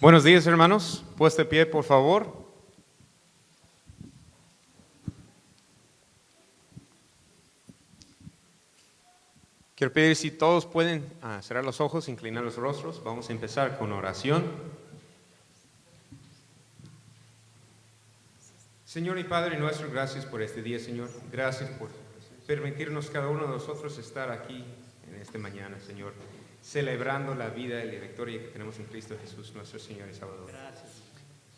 Buenos días, hermanos. Puesta de pie, por favor. Quiero pedir si todos pueden cerrar los ojos, inclinar los rostros. Vamos a empezar con oración. Señor y Padre nuestro, gracias por este día, Señor. Gracias por permitirnos cada uno de nosotros estar aquí en esta mañana, Señor, celebrando la vida y la victoria que tenemos en Cristo Jesús, nuestro Señor y Salvador. Gracias.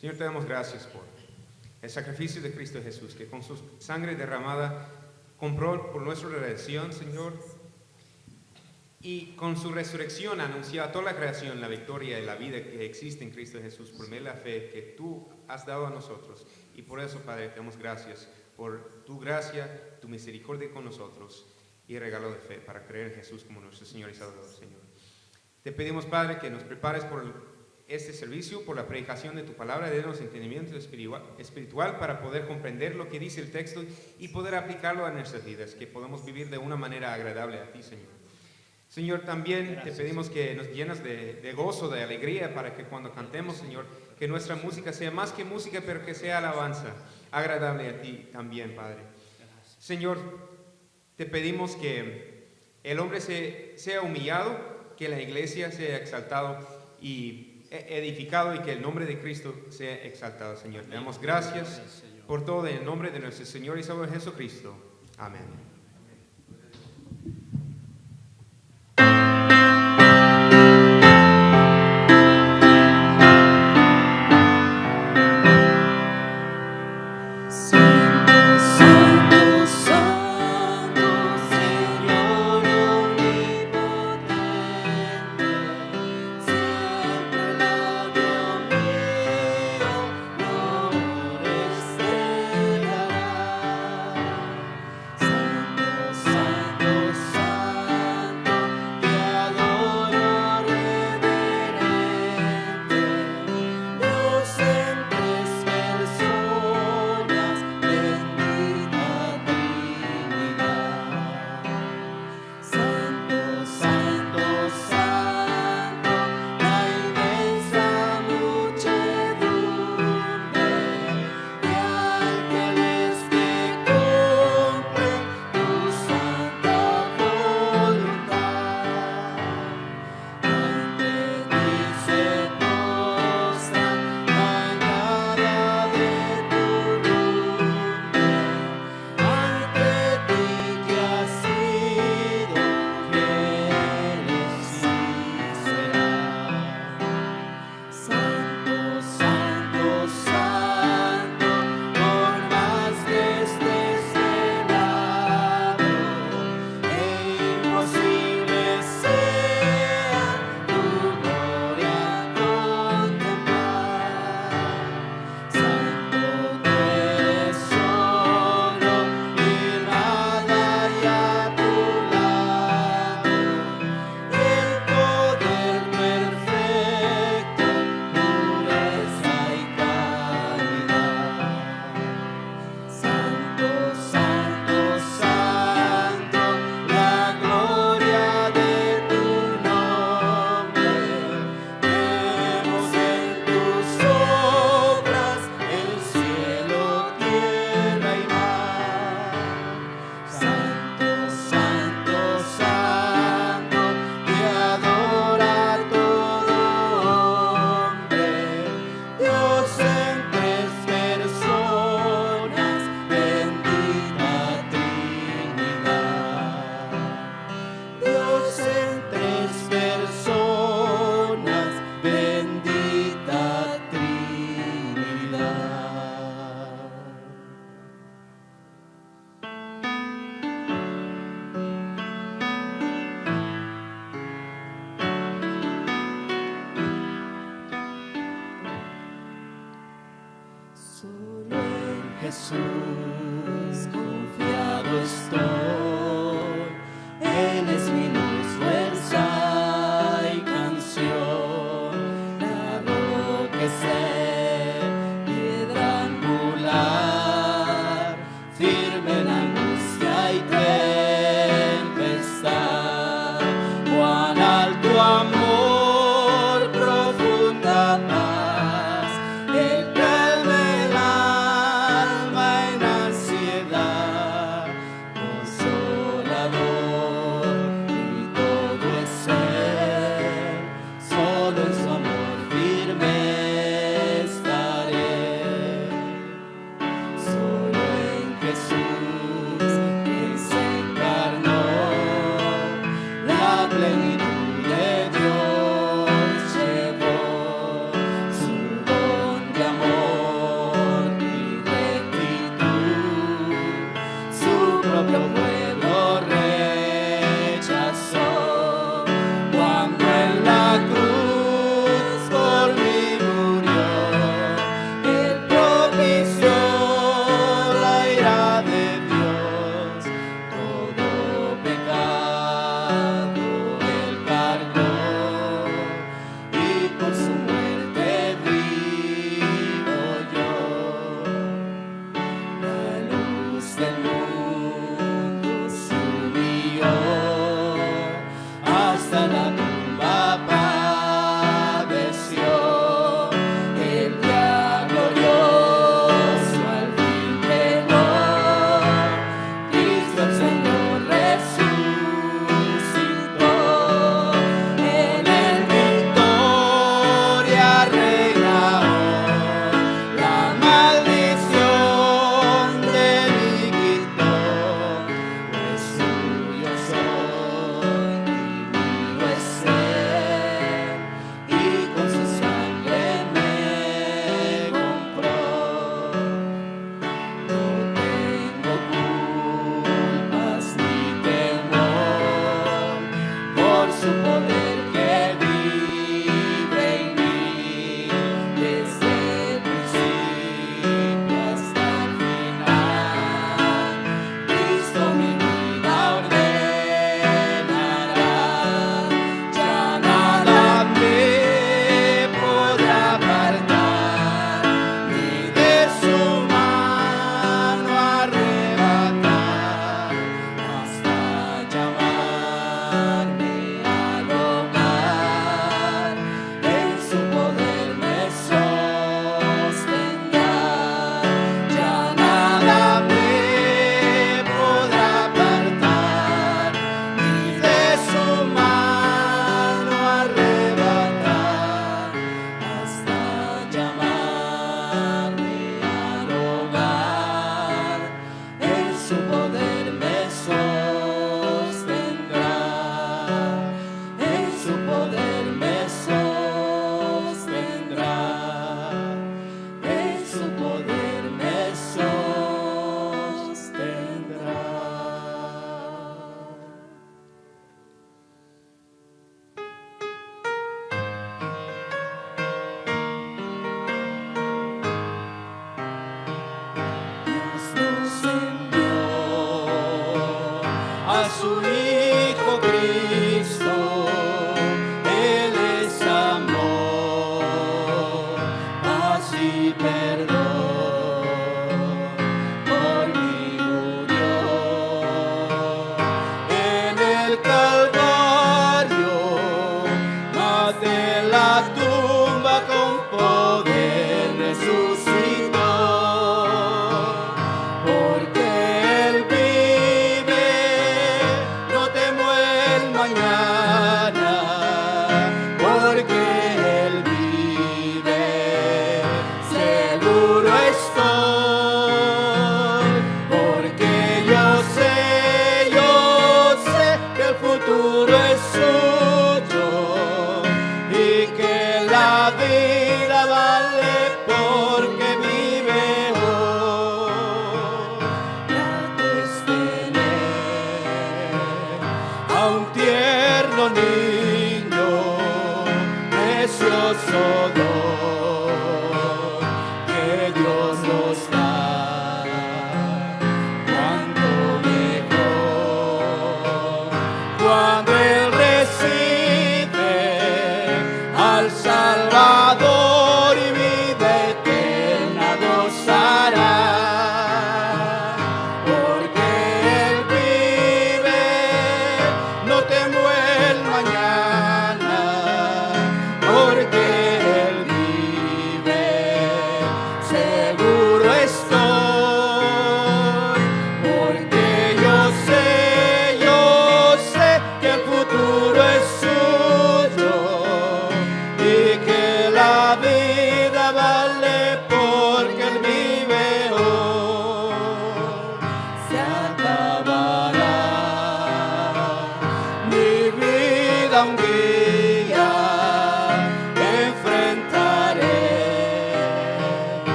Señor, te damos gracias por el sacrificio de Cristo Jesús, que con su sangre derramada compró por nuestra redención, Señor, y con su resurrección anunció a toda la creación la victoria y la vida que existe en Cristo Jesús por medio de la fe que tú has dado a nosotros. Y por eso, Padre, te damos gracias por tu gracia, tu misericordia con nosotros y el regalo de fe para creer en Jesús como nuestro Señor y Salvador, Señor. Te pedimos, Padre, que nos prepares por este servicio, por la predicación de tu palabra, denos entendimiento espiritual para poder comprender lo que dice el texto y poder aplicarlo a nuestras vidas, que podamos vivir de una manera agradable a ti, Señor. Señor, también te pedimos que nos llenas de gozo, de alegría, para que cuando cantemos, Señor, que nuestra música sea más que música, pero que sea alabanza, agradable a ti también, Padre. Señor, te pedimos que el hombre sea humillado, que la iglesia sea exaltado y edificado y que el nombre de Cristo sea exaltado, Señor. Te damos gracias por todo en el nombre de nuestro Señor y Salvador Jesucristo. Amén. Jesús, confiado estoy, Él es mi luz, fuerza y canción, la roca sé, piedra angular, firme en angustia y tempestad, cuán alto amor, profunda paz.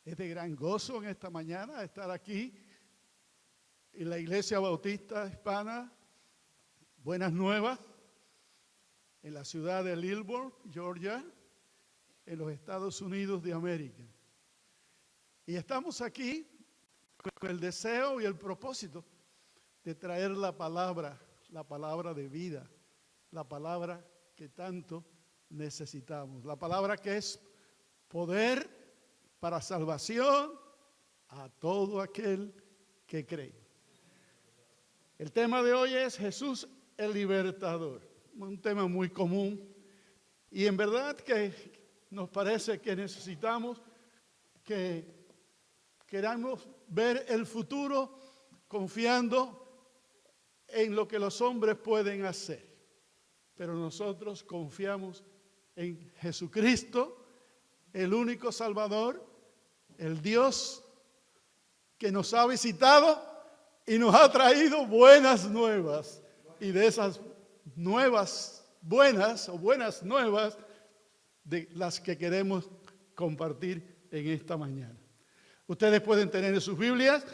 Es de gran gozo en esta mañana estar aquí en la Iglesia Bautista Hispana Buenas Nuevas, en la ciudad de Lilburn, Georgia, en los Estados Unidos de América. Y estamos aquí con el deseo y el propósito de traer la palabra de vida, la palabra que tanto necesitamos, la palabra que es poder para salvación a todo aquel que cree. El tema de hoy es Jesús el Libertador, un tema muy común y en verdad que nos parece que necesitamos que queramos ver el futuro confiando en lo que los hombres pueden hacer, pero nosotros confiamos en Jesucristo, el único Salvador, el Dios que nos ha visitado y nos ha traído buenas nuevas. Y de esas nuevas buenas o buenas nuevas de las que queremos compartir en esta mañana. Ustedes pueden tener en sus Biblias,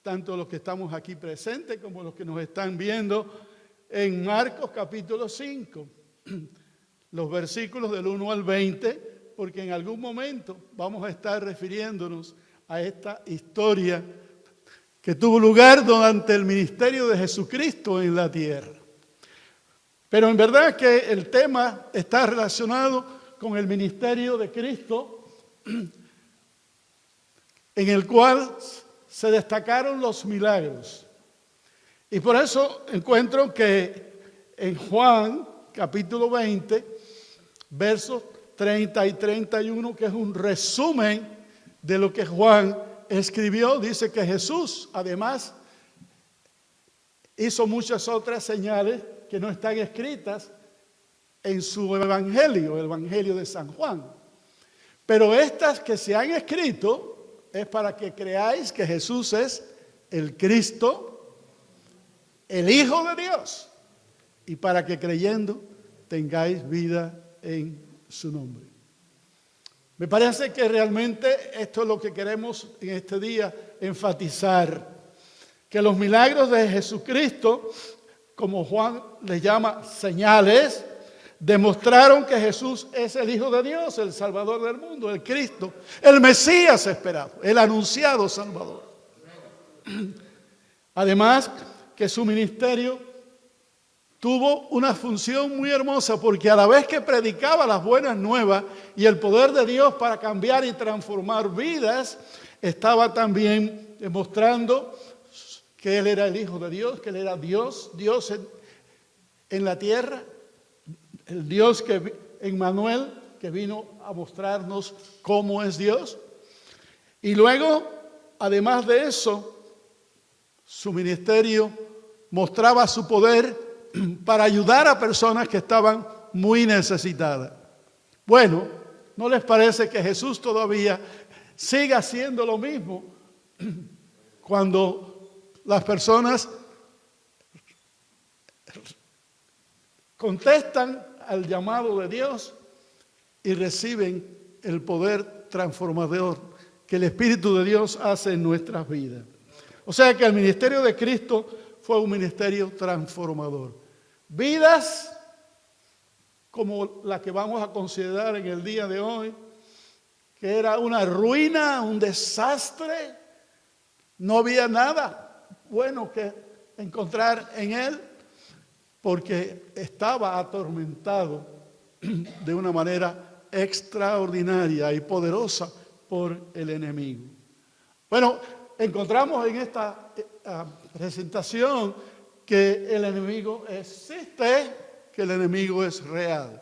tanto los que estamos aquí presentes como los que nos están viendo, en Marcos capítulo 5, los versículos del 1 al 20, porque en algún momento vamos a estar refiriéndonos a esta historia que tuvo lugar durante el ministerio de Jesucristo en la tierra. Pero en verdad que el tema está relacionado con el ministerio de Cristo, en el cual se destacaron los milagros. Y por eso encuentro que en Juan capítulo 20, versos 30 y 31, que es un resumen de lo que Juan escribió, dice que Jesús además hizo muchas otras señales que no están escritas en su evangelio, el evangelio de San Juan. Pero estas que se han escrito es para que creáis que Jesús es el Cristo, el Hijo de Dios, y para que creyendo tengáis vida en su nombre. Me parece que realmente esto es lo que queremos en este día enfatizar, que los milagros de Jesucristo, como Juan les llama señales, demostraron que Jesús es el Hijo de Dios, el Salvador del mundo, el Cristo, el Mesías esperado, el anunciado Salvador. Además, que su ministerio tuvo una función muy hermosa, porque a la vez que predicaba las buenas nuevas y el poder de Dios para cambiar y transformar vidas, estaba también demostrando que Él era el Hijo de Dios, que Él era Dios en la tierra, el Dios que Emmanuel, que vino a mostrarnos cómo es Dios. Y luego, además de eso, su ministerio mostraba su poder para ayudar a personas que estaban muy necesitadas. Bueno, ¿no les parece que Jesús todavía sigue haciendo lo mismo cuando las personas contestan al llamado de Dios y reciben el poder transformador que el Espíritu de Dios hace en nuestras vidas? O sea que el ministerio de Cristo fue un ministerio transformador. Vidas como la que vamos a considerar en el día de hoy, que era una ruina, un desastre, no había nada bueno que encontrar en él, porque estaba atormentado de una manera extraordinaria y poderosa por el enemigo. Bueno, encontramos en esta presentación que el enemigo existe, que el enemigo es real.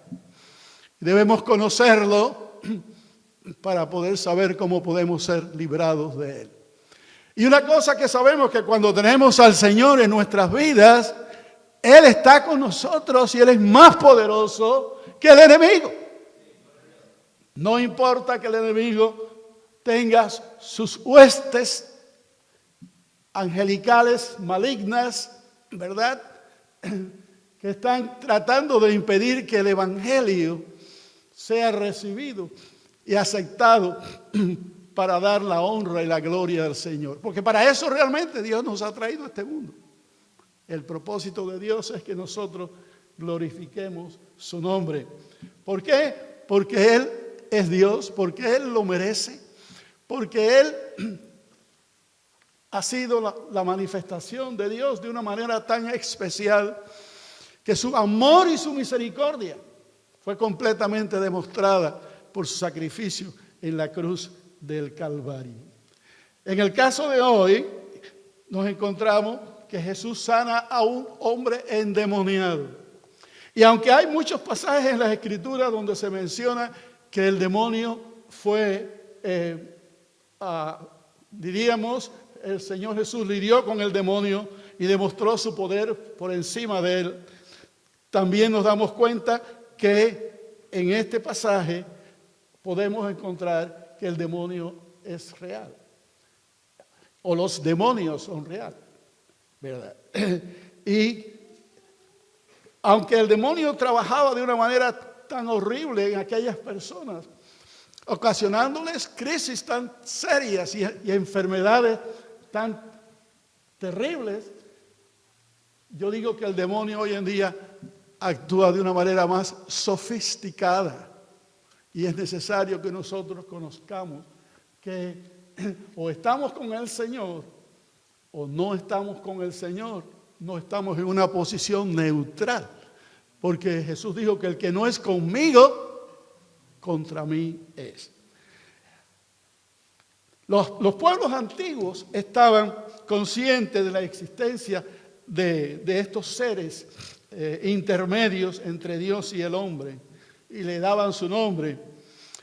Debemos conocerlo para poder saber cómo podemos ser librados de él. Y una cosa que sabemos, que cuando tenemos al Señor en nuestras vidas, Él está con nosotros y Él es más poderoso que el enemigo. No importa que el enemigo tenga sus huestes angelicales malignas, ¿verdad?, que están tratando de impedir que el evangelio sea recibido. y aceptado para dar la honra y la gloria al Señor. Porque para eso realmente Dios nos ha traído a este mundo. El propósito de Dios es que nosotros glorifiquemos su nombre. ¿Por qué? Porque Él es Dios, porque Él lo merece, porque Él ha sido la manifestación de Dios de una manera tan especial que su amor y su misericordia fue completamente demostrada por su sacrificio en la cruz del Calvario. En el caso de hoy, nos encontramos que Jesús sana a un hombre endemoniado. Y aunque hay muchos pasajes en las Escrituras donde se menciona que el demonio fue, diríamos, el Señor Jesús lidió con el demonio y demostró su poder por encima de él, también nos damos cuenta que en este pasaje podemos encontrar que el demonio es real, o los demonios son reales, ¿verdad? Y aunque el demonio trabajaba de una manera tan horrible en aquellas personas, ocasionándoles crisis tan serias y enfermedades tan terribles, yo digo que el demonio hoy en día actúa de una manera más sofisticada. Y es necesario que nosotros conozcamos que o estamos con el Señor o no estamos con el Señor. No estamos en una posición neutral. Porque Jesús dijo que el que no es conmigo, contra mí es. Los pueblos antiguos estaban conscientes de la existencia de estos seres intermedios entre Dios y el hombre, y le daban su nombre.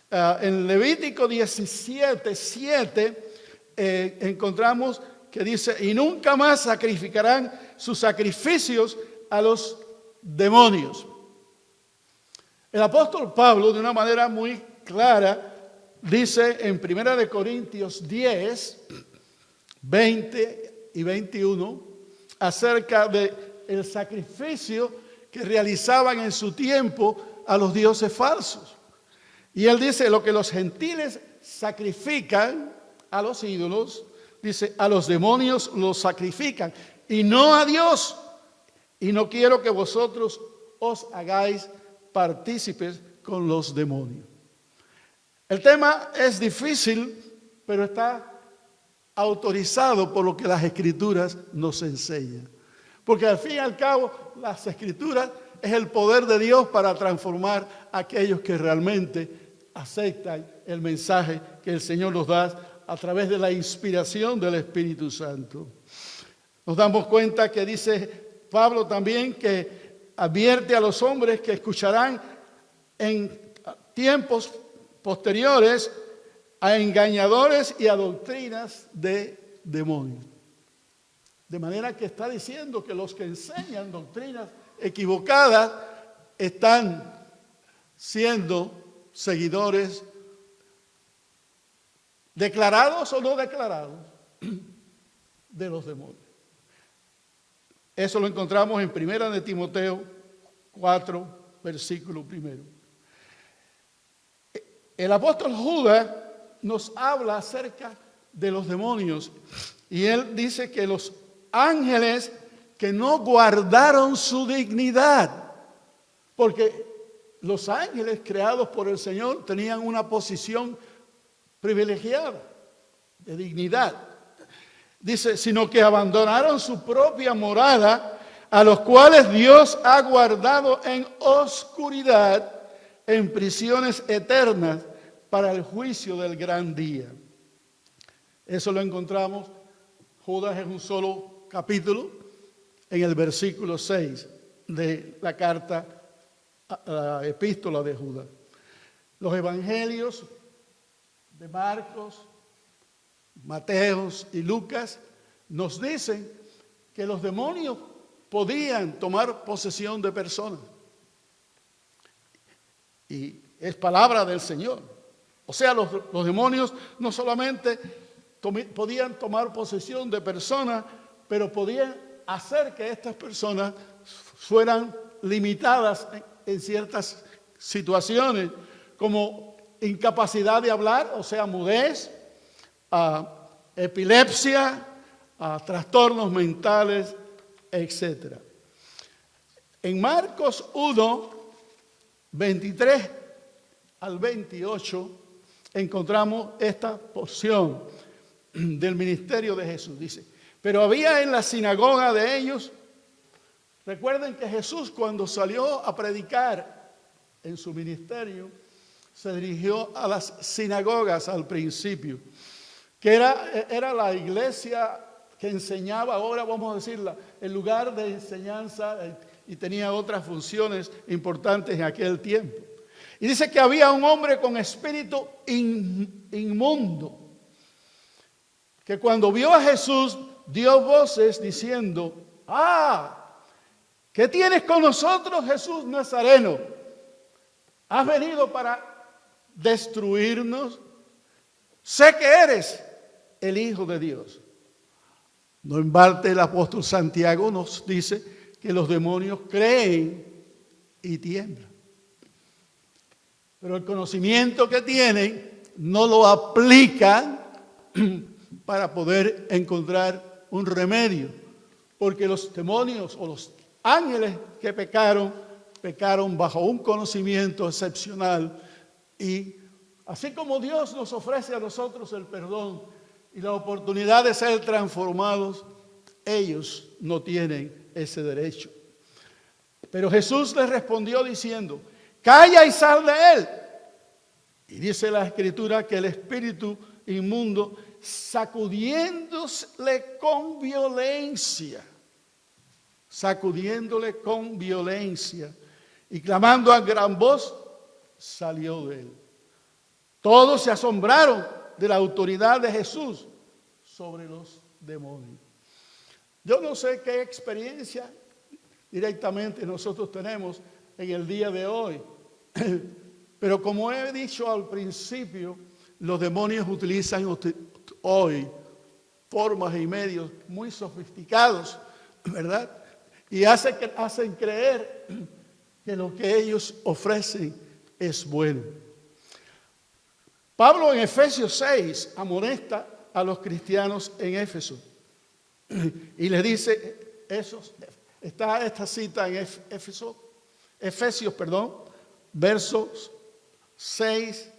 En Levítico 17:7 encontramos que dice: y nunca más sacrificarán sus sacrificios a los demonios. El apóstol Pablo, de una manera muy clara, dice en 1 Corintios 10, 20 y 21, acerca del sacrificio que realizaban en su tiempo a los dioses falsos. Y él dice: lo que los gentiles sacrifican a los ídolos, dice, a los demonios los sacrifican, y no a Dios. Y no quiero que vosotros os hagáis partícipes con los demonios. El tema es difícil, pero está autorizado por lo que las Escrituras nos enseñan. Porque al fin y al cabo, las Escrituras es el poder de Dios para transformar a aquellos que realmente aceptan el mensaje que el Señor nos da a través de la inspiración del Espíritu Santo. Nos damos cuenta que dice Pablo también que advierte a los hombres que escucharán en tiempos posteriores a engañadores y a doctrinas de demonios. De manera que está diciendo que los que enseñan doctrinas equivocadas están siendo seguidores declarados o no declarados de los demonios. Eso lo encontramos en 1 de Timoteo 4, versículo 1. El apóstol Judas nos habla acerca de los demonios y él dice que los ángeles que no guardaron su dignidad, porque los ángeles creados por el Señor tenían una posición privilegiada de dignidad. Dice, sino que abandonaron su propia morada, a los cuales Dios ha guardado en oscuridad, en prisiones eternas, para el juicio del gran día. Eso lo encontramos, Judas, en un solo capítulo, en el versículo 6 de la carta, la epístola de Judas. Los evangelios de Marcos, Mateos y Lucas nos dicen que los demonios podían tomar posesión de personas. Y es palabra del Señor. O sea, los demonios no solamente podían tomar posesión de personas, pero podían hacer que estas personas fueran limitadas en ciertas situaciones, como incapacidad de hablar, o sea, mudez, epilepsia, trastornos mentales, etc. En Marcos 1, 23 al 28, encontramos esta porción del ministerio de Jesús. Dice, pero había en la sinagoga de ellos, recuerden que Jesús cuando salió a predicar en su ministerio, se dirigió a las sinagogas al principio, que era la iglesia que enseñaba, ahora vamos a decirla, el lugar de enseñanza, y tenía otras funciones importantes en aquel tiempo. Y dice que había un hombre con espíritu inmundo, que cuando vio a Jesús dio voces diciendo, ¿qué tienes con nosotros, Jesús Nazareno? ¿Has venido para destruirnos? Sé que eres el Hijo de Dios. No en balde el apóstol Santiago nos dice que los demonios creen y tiemblan. Pero el conocimiento que tienen no lo aplican para poder encontrar un remedio. Porque los demonios o los ángeles que pecaron bajo un conocimiento excepcional. Y así como Dios nos ofrece a nosotros el perdón y la oportunidad de ser transformados, ellos no tienen ese derecho. Pero Jesús les respondió diciendo, calla y sal de él. Y dice la Escritura que el espíritu inmundo, sacudiéndole con violencia y clamando a gran voz, salió de él. Todos se asombraron de la autoridad de Jesús sobre los demonios. Yo no sé qué experiencia directamente nosotros tenemos en el día de hoy, pero como he dicho al principio, los demonios utilizan hoy formas y medios muy sofisticados, ¿verdad? Y hacen creer que lo que ellos ofrecen es bueno. Pablo en Efesios 6 amonesta a los cristianos en Éfeso y les dice, está esta cita en Efesios, versos 6,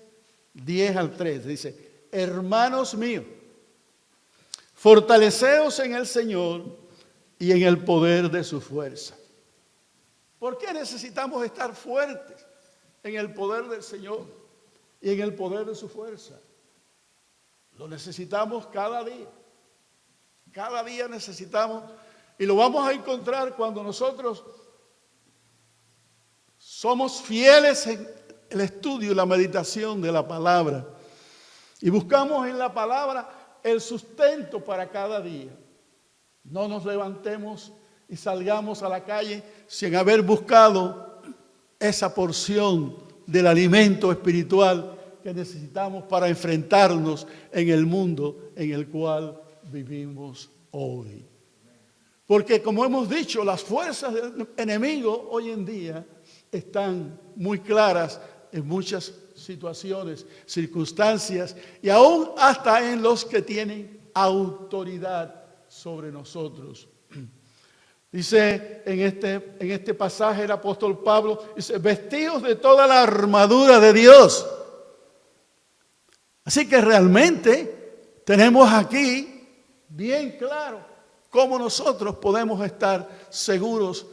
10 al 13, dice, hermanos míos, fortaleceos en el Señor y en el poder de su fuerza. ¿Por qué necesitamos estar fuertes en el poder del Señor y en el poder de su fuerza? Lo necesitamos cada día. Cada día necesitamos, y lo vamos a encontrar cuando nosotros somos fieles en el estudio y la meditación de la palabra. Y buscamos en la palabra el sustento para cada día. No nos levantemos y salgamos a la calle sin haber buscado esa porción del alimento espiritual que necesitamos para enfrentarnos en el mundo en el cual vivimos hoy. Porque como hemos dicho, las fuerzas del enemigo hoy en día están muy claras en muchas situaciones, circunstancias y aún hasta en los que tienen autoridad sobre nosotros. Dice en este pasaje el apóstol Pablo, dice, vestidos de toda la armadura de Dios. Así que realmente tenemos aquí bien claro cómo nosotros podemos estar seguros,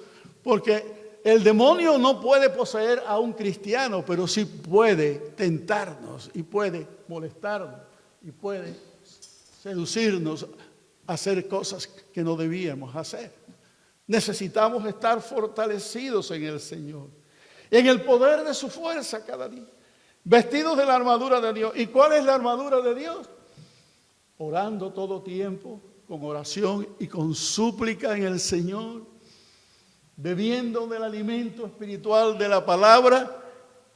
porque el demonio no puede poseer a un cristiano, pero sí puede tentarnos y puede molestarnos y puede seducirnos a hacer cosas que no debíamos hacer. Necesitamos estar fortalecidos en el Señor, en el poder de su fuerza cada día, vestidos de la armadura de Dios. ¿Y cuál es la armadura de Dios? Orando todo tiempo, con oración y con súplica en el Señor, bebiendo del alimento espiritual de la palabra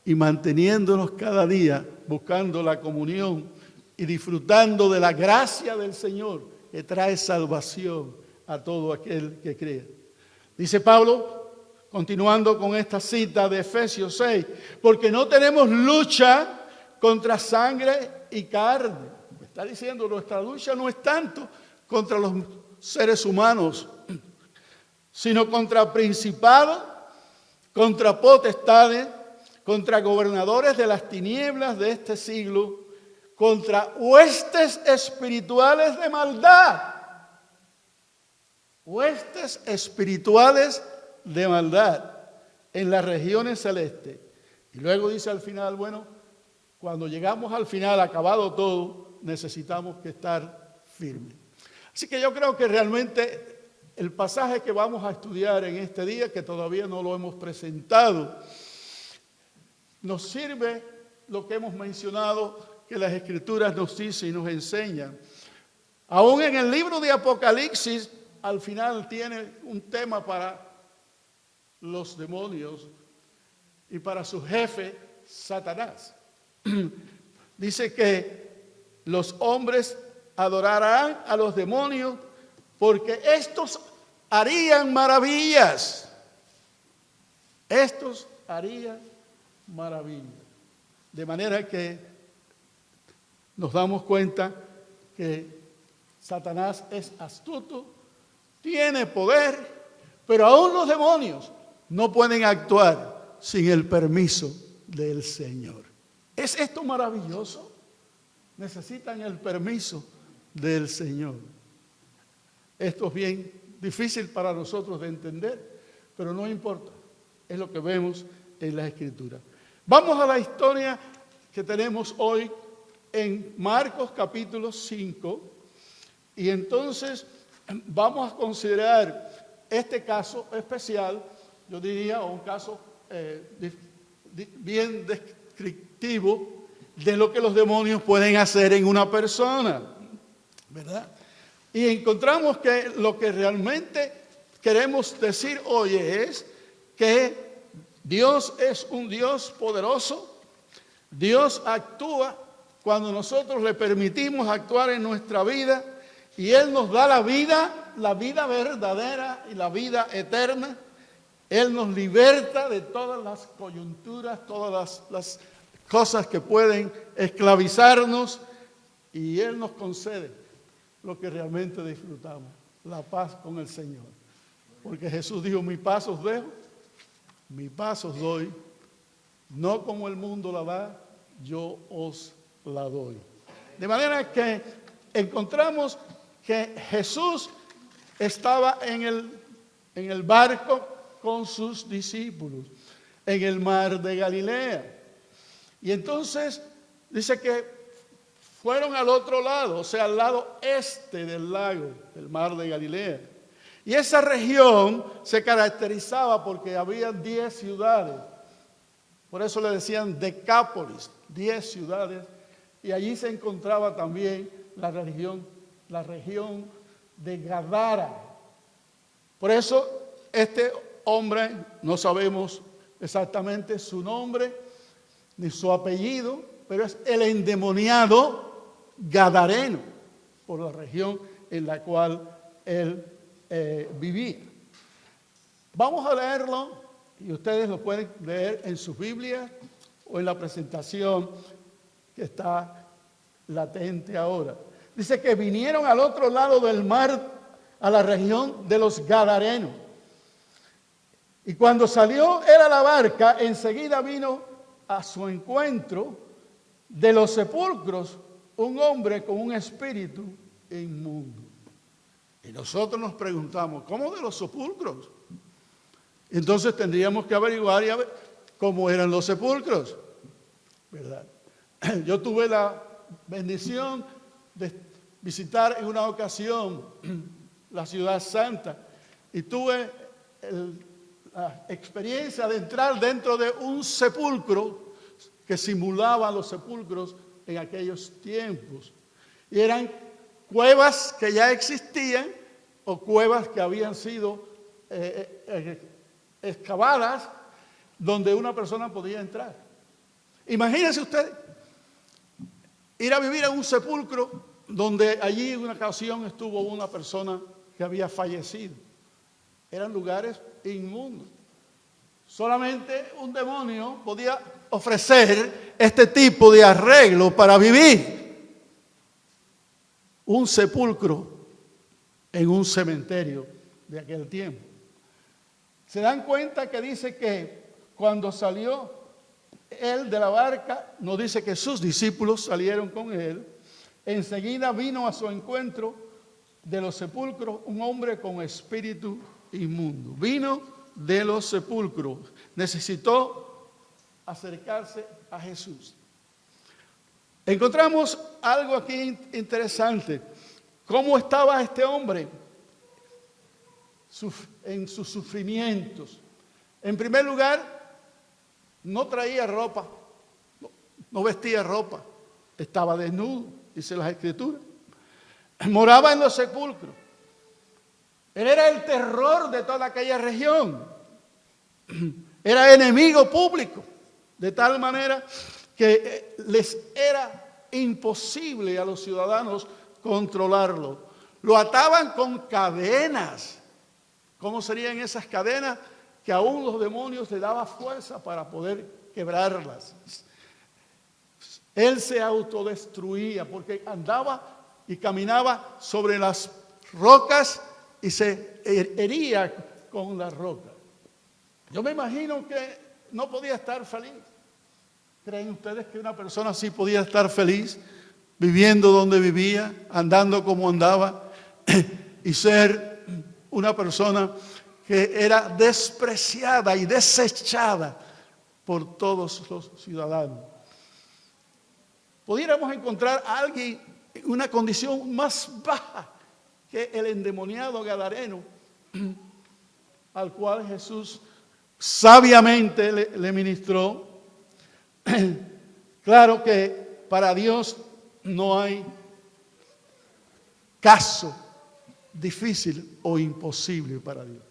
y manteniéndonos cada día buscando la comunión y disfrutando de la gracia del Señor que trae salvación a todo aquel que cree. Dice Pablo, continuando con esta cita de Efesios 6, porque no tenemos lucha contra sangre y carne. Está diciendo, nuestra lucha no es tanto contra los seres humanos, sino contra principados, contra potestades, contra gobernadores de las tinieblas de este siglo, contra huestes espirituales de maldad. Huestes espirituales de maldad en las regiones celestes. Y luego dice al final, bueno, cuando llegamos al final, acabado todo, necesitamos que estar firmes. Así que yo creo que realmente el pasaje que vamos a estudiar en este día, que todavía no lo hemos presentado, nos sirve lo que hemos mencionado, que las Escrituras nos dicen y nos enseñan. Aún en el libro de Apocalipsis, al final tiene un tema para los demonios y para su jefe, Satanás. Dice que los hombres adorarán a los demonios porque estos harían maravillas. Estos harían maravillas. De manera que nos damos cuenta que Satanás es astuto, tiene poder, pero aún los demonios no pueden actuar sin el permiso del Señor. ¿Es esto maravilloso? Necesitan el permiso del Señor. Esto es bien difícil para nosotros de entender, pero no importa. Es lo que vemos en la Escritura. Vamos a la historia que tenemos hoy en Marcos capítulo 5. Y entonces vamos a considerar este caso especial, yo diría, un caso bien descriptivo de lo que los demonios pueden hacer en una persona, ¿verdad? Y encontramos que lo que realmente queremos decir hoy es que Dios es un Dios poderoso. Dios actúa cuando nosotros le permitimos actuar en nuestra vida y Él nos da la vida verdadera y la vida eterna. Él nos liberta de todas las coyunturas, todas las cosas que pueden esclavizarnos y Él nos concede lo que realmente disfrutamos, la paz con el Señor. Porque Jesús dijo, mi paz os dejo, mi paz os doy, no como el mundo la da, yo os la doy. De manera que encontramos que Jesús estaba en el barco con sus discípulos, en el mar de Galilea. Y entonces dice que fueron al otro lado, o sea, al lado este del lago, del mar de Galilea. Y esa región se caracterizaba porque había 10 ciudades. Por eso le decían Decápolis, 10 ciudades. Y allí se encontraba también la región de Gadara. Por eso este hombre, no sabemos exactamente su nombre ni su apellido, pero es el endemoniado gadareno, por la región en la cual él vivía. Vamos a leerlo y ustedes lo pueden leer en su Biblia o en la presentación que está latente ahora. Dice que vinieron al otro lado del mar, a la región de los Gadarenos. Y cuando salió él a la barca, enseguida vino a su encuentro de los sepulcros un hombre con un espíritu inmundo. Y nosotros nos preguntamos, ¿cómo de los sepulcros? Entonces tendríamos que averiguar y a ver cómo eran los sepulcros, ¿verdad? Yo tuve la bendición de visitar en una ocasión la ciudad santa y tuve la experiencia de entrar dentro de un sepulcro que simulaba los sepulcros en aquellos tiempos. Y eran cuevas que ya existían o cuevas que habían sido excavadas donde una persona podía entrar. Imagínense usted ir a vivir en un sepulcro donde allí en una ocasión estuvo una persona que había fallecido. Eran lugares inmundos. Solamente un demonio podía ofrecer este tipo de arreglo para vivir un sepulcro en un cementerio de aquel tiempo. ¿Se dan cuenta que dice que cuando salió él de la barca, no dice que sus discípulos salieron con él? Enseguida vino a su encuentro de los sepulcros un hombre con espíritu inmundo. Vino de los sepulcros. Necesitó acercarse a Jesús. Encontramos algo aquí interesante. ¿Cómo estaba este hombre en sus sufrimientos? En primer lugar, no traía ropa, no vestía ropa, estaba desnudo, dice las Escrituras. Moraba en los sepulcros. Él era el terror de toda aquella región. Era enemigo público, de tal manera que les era imposible a los ciudadanos controlarlo. Lo ataban con cadenas. ¿Cómo serían esas cadenas? Que aún los demonios le daban fuerza para poder quebrarlas. Él se autodestruía porque andaba y caminaba sobre las rocas y se hería con la roca. Yo me imagino que no podía estar feliz. ¿Creen ustedes que una persona así podía estar feliz, viviendo donde vivía, andando como andaba, y ser una persona que era despreciada y desechada por todos los ciudadanos? Pudiéramos encontrar a alguien en una condición más baja que el endemoniado gadareno, al cual Jesús sabiamente le ministró. Claro que para Dios no hay caso difícil o imposible para Dios.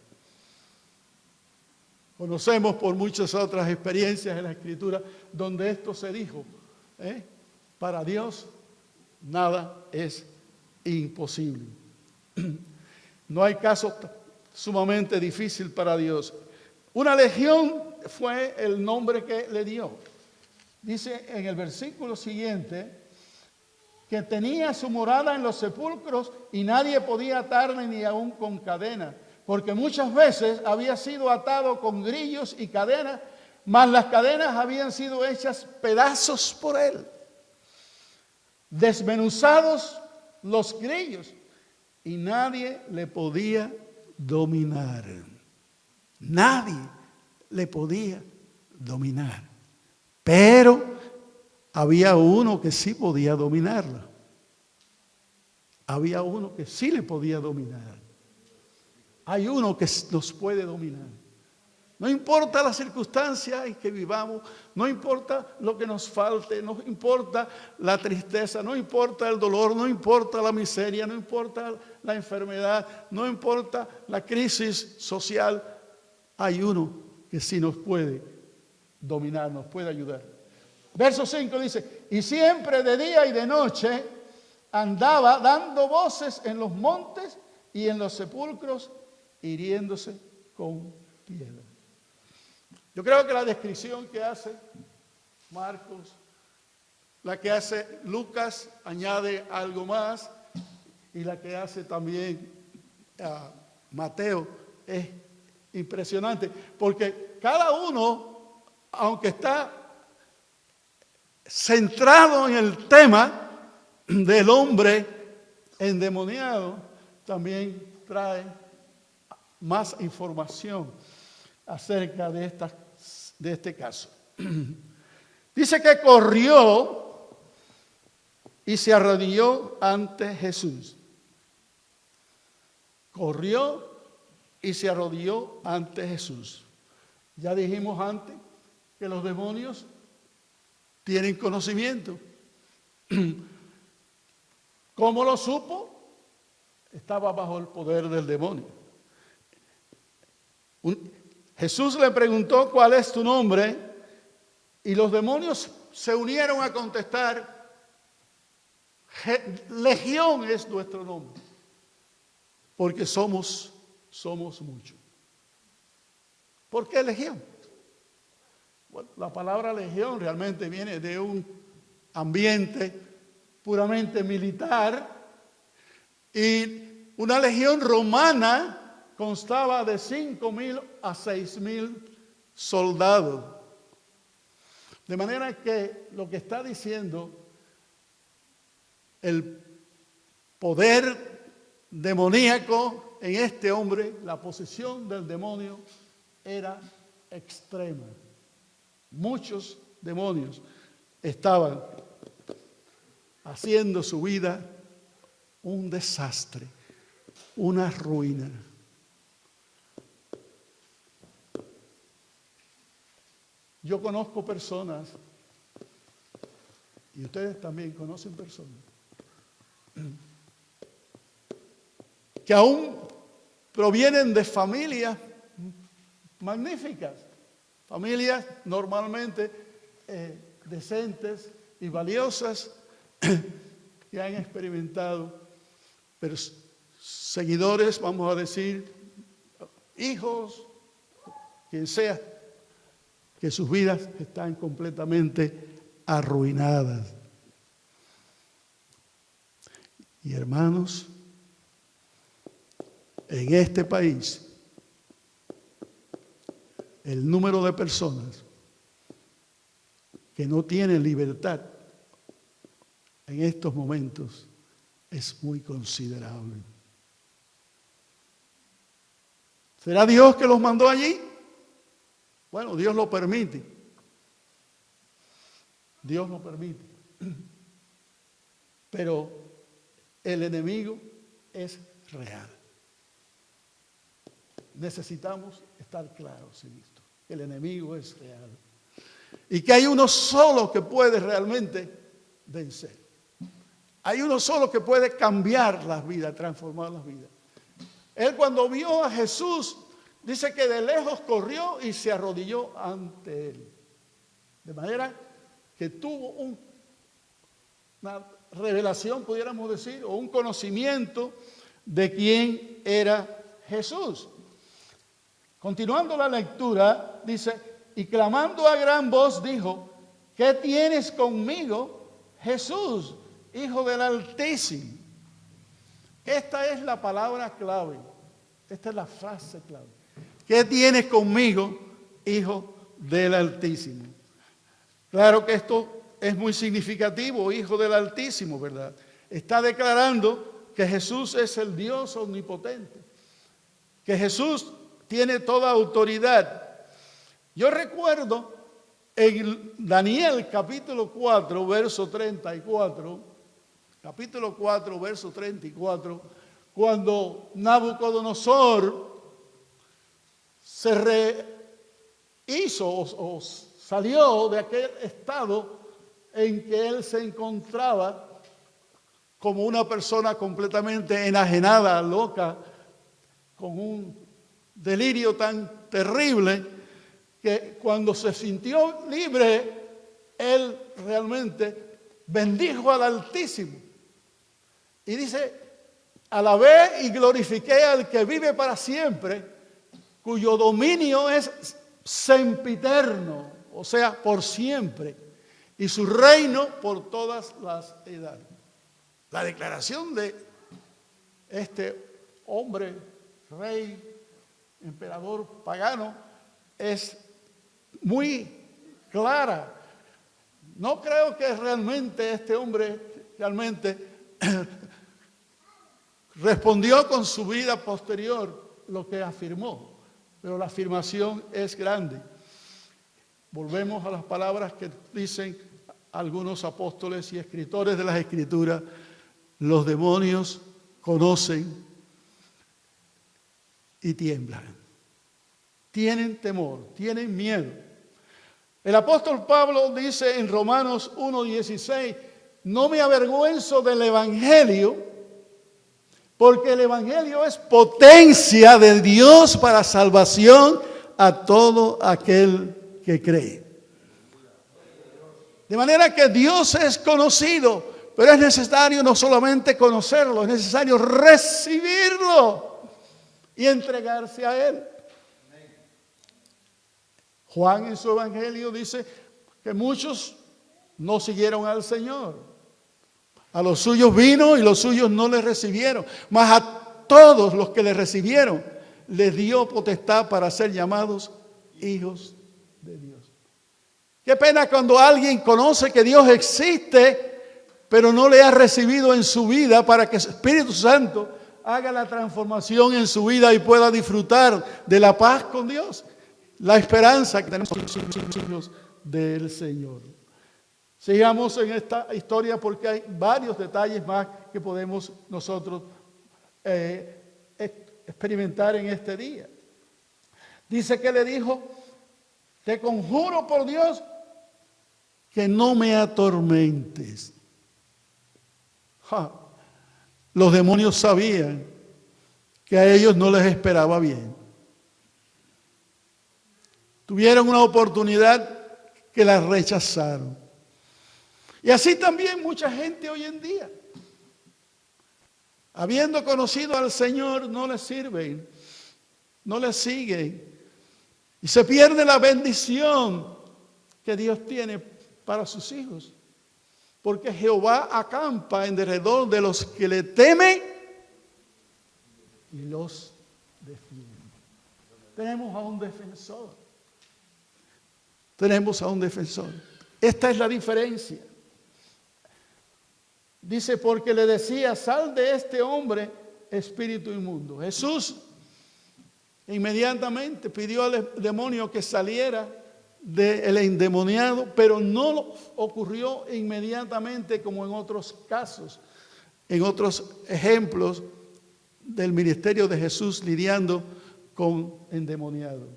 Conocemos por muchas otras experiencias en la Escritura donde esto se dijo. Para Dios nada es imposible. No hay caso sumamente difícil para Dios. Una legión fue el nombre que le dio. Dice en el versículo siguiente que tenía su morada en los sepulcros y nadie podía atarle ni aún con cadena, porque muchas veces había sido atado con grillos y cadenas, mas las cadenas habían sido hechas pedazos por él. Desmenuzados los grillos y nadie le podía dominar. Nadie le podía dominar. Pero había uno que sí podía dominarla. Había uno que sí le podía dominar. Hay uno que nos puede dominar. No importa la circunstancia en que vivamos, no importa lo que nos falte, no importa la tristeza, no importa el dolor, no importa la miseria, no importa la enfermedad, no importa la crisis social, hay uno que sí nos puede dominar, nos puede ayudar. Verso 5 dice, y siempre de día y de noche andaba dando voces en los montes y en los sepulcros, hiriéndose con piedra. Yo creo que la descripción que hace Marcos, la que hace Lucas, añade algo más, y la que hace también Mateo es impresionante, porque cada uno, aunque está centrado en el tema del hombre endemoniado, también trae más información acerca de este caso. Dice que corrió y se arrodilló ante Jesús. Corrió y se arrodilló ante Jesús. Ya dijimos antes que los demonios tienen conocimiento. ¿Cómo lo supo? Estaba bajo el poder del demonio. Jesús le preguntó cuál es tu nombre y los demonios se unieron a contestar, Legión es nuestro nombre, porque somos muchos. ¿Por qué Legión? Bueno, la palabra legión realmente viene de un ambiente puramente militar, y una legión romana constaba de 5,000 a 6,000 soldados. De manera que lo que está diciendo, el poder demoníaco en este hombre, la posesión del demonio era extrema. Muchos demonios estaban haciendo su vida un desastre, una ruina. Yo conozco personas, y ustedes también conocen personas, que aún provienen de familias magníficas, familias normalmente decentes y valiosas, que han experimentado, pero seguidores, vamos a decir, hijos, quien sea, que sus vidas están completamente arruinadas. Y hermanos, en este país, el número de personas que no tienen libertad en estos momentos es muy considerable. ¿Será Dios que los mandó allí? Bueno, Dios lo permite. Dios lo permite. Pero el enemigo es real. Necesitamos estar claros en esto. El enemigo es real. Y que hay uno solo que puede realmente vencer. Hay uno solo que puede cambiar las vidas, transformar las vidas. Él, cuando vio a Jesús, dice que de lejos corrió y se arrodilló ante él. De manera que tuvo una revelación, pudiéramos decir, o un conocimiento de quién era Jesús. Continuando la lectura, dice, y clamando a gran voz dijo, ¿qué tienes conmigo, Jesús, Hijo del Altísimo? Esta es la palabra clave, esta es la frase clave. ¿Qué tienes conmigo, Hijo del Altísimo? Claro que esto es muy significativo, Hijo del Altísimo, ¿verdad? Está declarando que Jesús es el Dios omnipotente, que Jesús tiene toda autoridad. Yo recuerdo en Daniel capítulo 4, verso 34, capítulo 4, verso 34, cuando Nabucodonosor se rehizo o salió de aquel estado en que él se encontraba como una persona completamente enajenada, loca, con un delirio tan terrible que cuando se sintió libre, él realmente bendijo al Altísimo. Y dice, alabé y glorifiqué al que vive para siempre, cuyo dominio es sempiterno, o sea, por siempre, y su reino por todas las edades. La declaración de este hombre, rey, emperador pagano, es muy clara. No creo que realmente este hombre respondió con su vida posterior lo que afirmó, pero la afirmación es grande. Volvemos a las palabras que dicen algunos apóstoles y escritores de las Escrituras: los demonios conocen y tiemblan. Tienen temor, tienen miedo. El apóstol Pablo dice en Romanos 1:16, no me avergüenzo del Evangelio, porque el Evangelio es potencia de Dios para salvación a todo aquel que cree. De manera que Dios es conocido, pero es necesario no solamente conocerlo, es necesario recibirlo y entregarse a Él. Juan en su evangelio dice que muchos no siguieron al Señor. A los suyos vino y los suyos no le recibieron. Mas a todos los que le recibieron, les dio potestad para ser llamados hijos de Dios. Qué pena cuando alguien conoce que Dios existe, pero no le ha recibido en su vida para que el Espíritu Santo haga la transformación en su vida y pueda disfrutar de la paz con Dios. La esperanza que tenemos los hijos del Señor. Sigamos en esta historia porque hay varios detalles más que podemos nosotros experimentar en este día. Dice que le dijo: te conjuro por Dios que no me atormentes. Los demonios sabían que a ellos no les esperaba bien. Tuvieron una oportunidad que la rechazaron. Y así también mucha gente hoy en día, habiendo conocido al Señor, no le sirven, no le siguen. Y se pierde la bendición que Dios tiene para sus hijos. Porque Jehová acampa en derredor de los que le temen y los defiende. Tenemos a un defensor. Tenemos a un defensor. Esta es la diferencia. Dice, porque le decía: sal de este hombre, espíritu inmundo. Jesús inmediatamente pidió al demonio que saliera del endemoniado, pero no ocurrió inmediatamente como en otros casos, en otros ejemplos del ministerio de Jesús lidiando con endemoniados.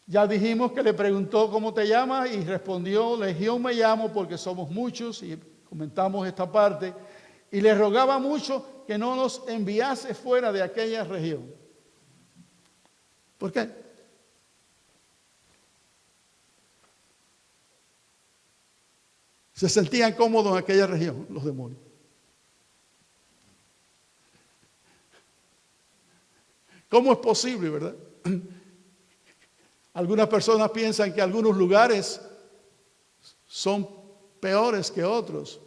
Ya dijimos que le preguntó: ¿cómo te llamas? Y respondió: Legión me llamo, porque somos muchos, y comentamos esta parte, y le rogaba mucho que no nos enviase fuera de aquella región. ¿Por qué? Se sentían cómodos en aquella región, los demonios. ¿Cómo es posible, verdad? Algunas personas piensan que algunos lugares son peores que otros.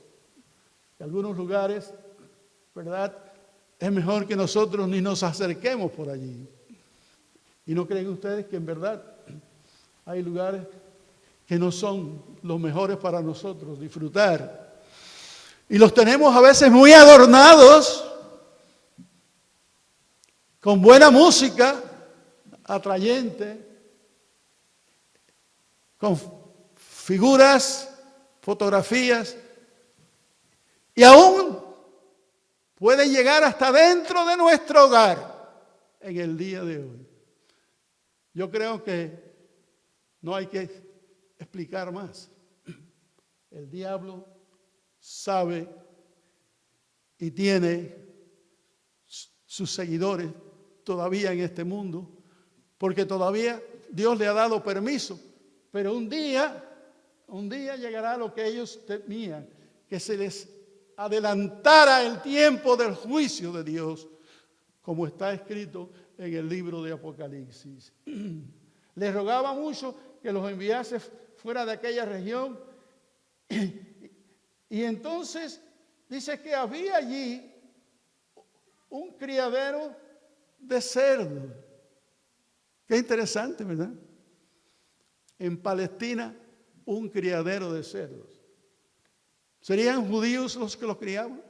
Que algunos lugares, ¿verdad?, es mejor que nosotros ni nos acerquemos por allí. ¿Y no creen ustedes que en verdad hay lugares que no son los mejores para nosotros disfrutar? Y los tenemos a veces muy adornados, con buena música, atrayente, con figuras, fotografías, y aún pueden llegar hasta dentro de nuestro hogar en el día de hoy. Yo creo que no hay que explicar más. El diablo sabe y tiene sus seguidores todavía en este mundo, porque todavía Dios le ha dado permiso, pero un día llegará lo que ellos temían, que se les adelantara el tiempo del juicio de Dios, como está escrito en el libro de Apocalipsis. Les rogaba mucho que los enviase fuera de aquella región. Y entonces dice que había allí un criadero de cerdos. Qué interesante, ¿verdad? En Palestina, un criadero de cerdos. ¿Serían judíos los que los criaban?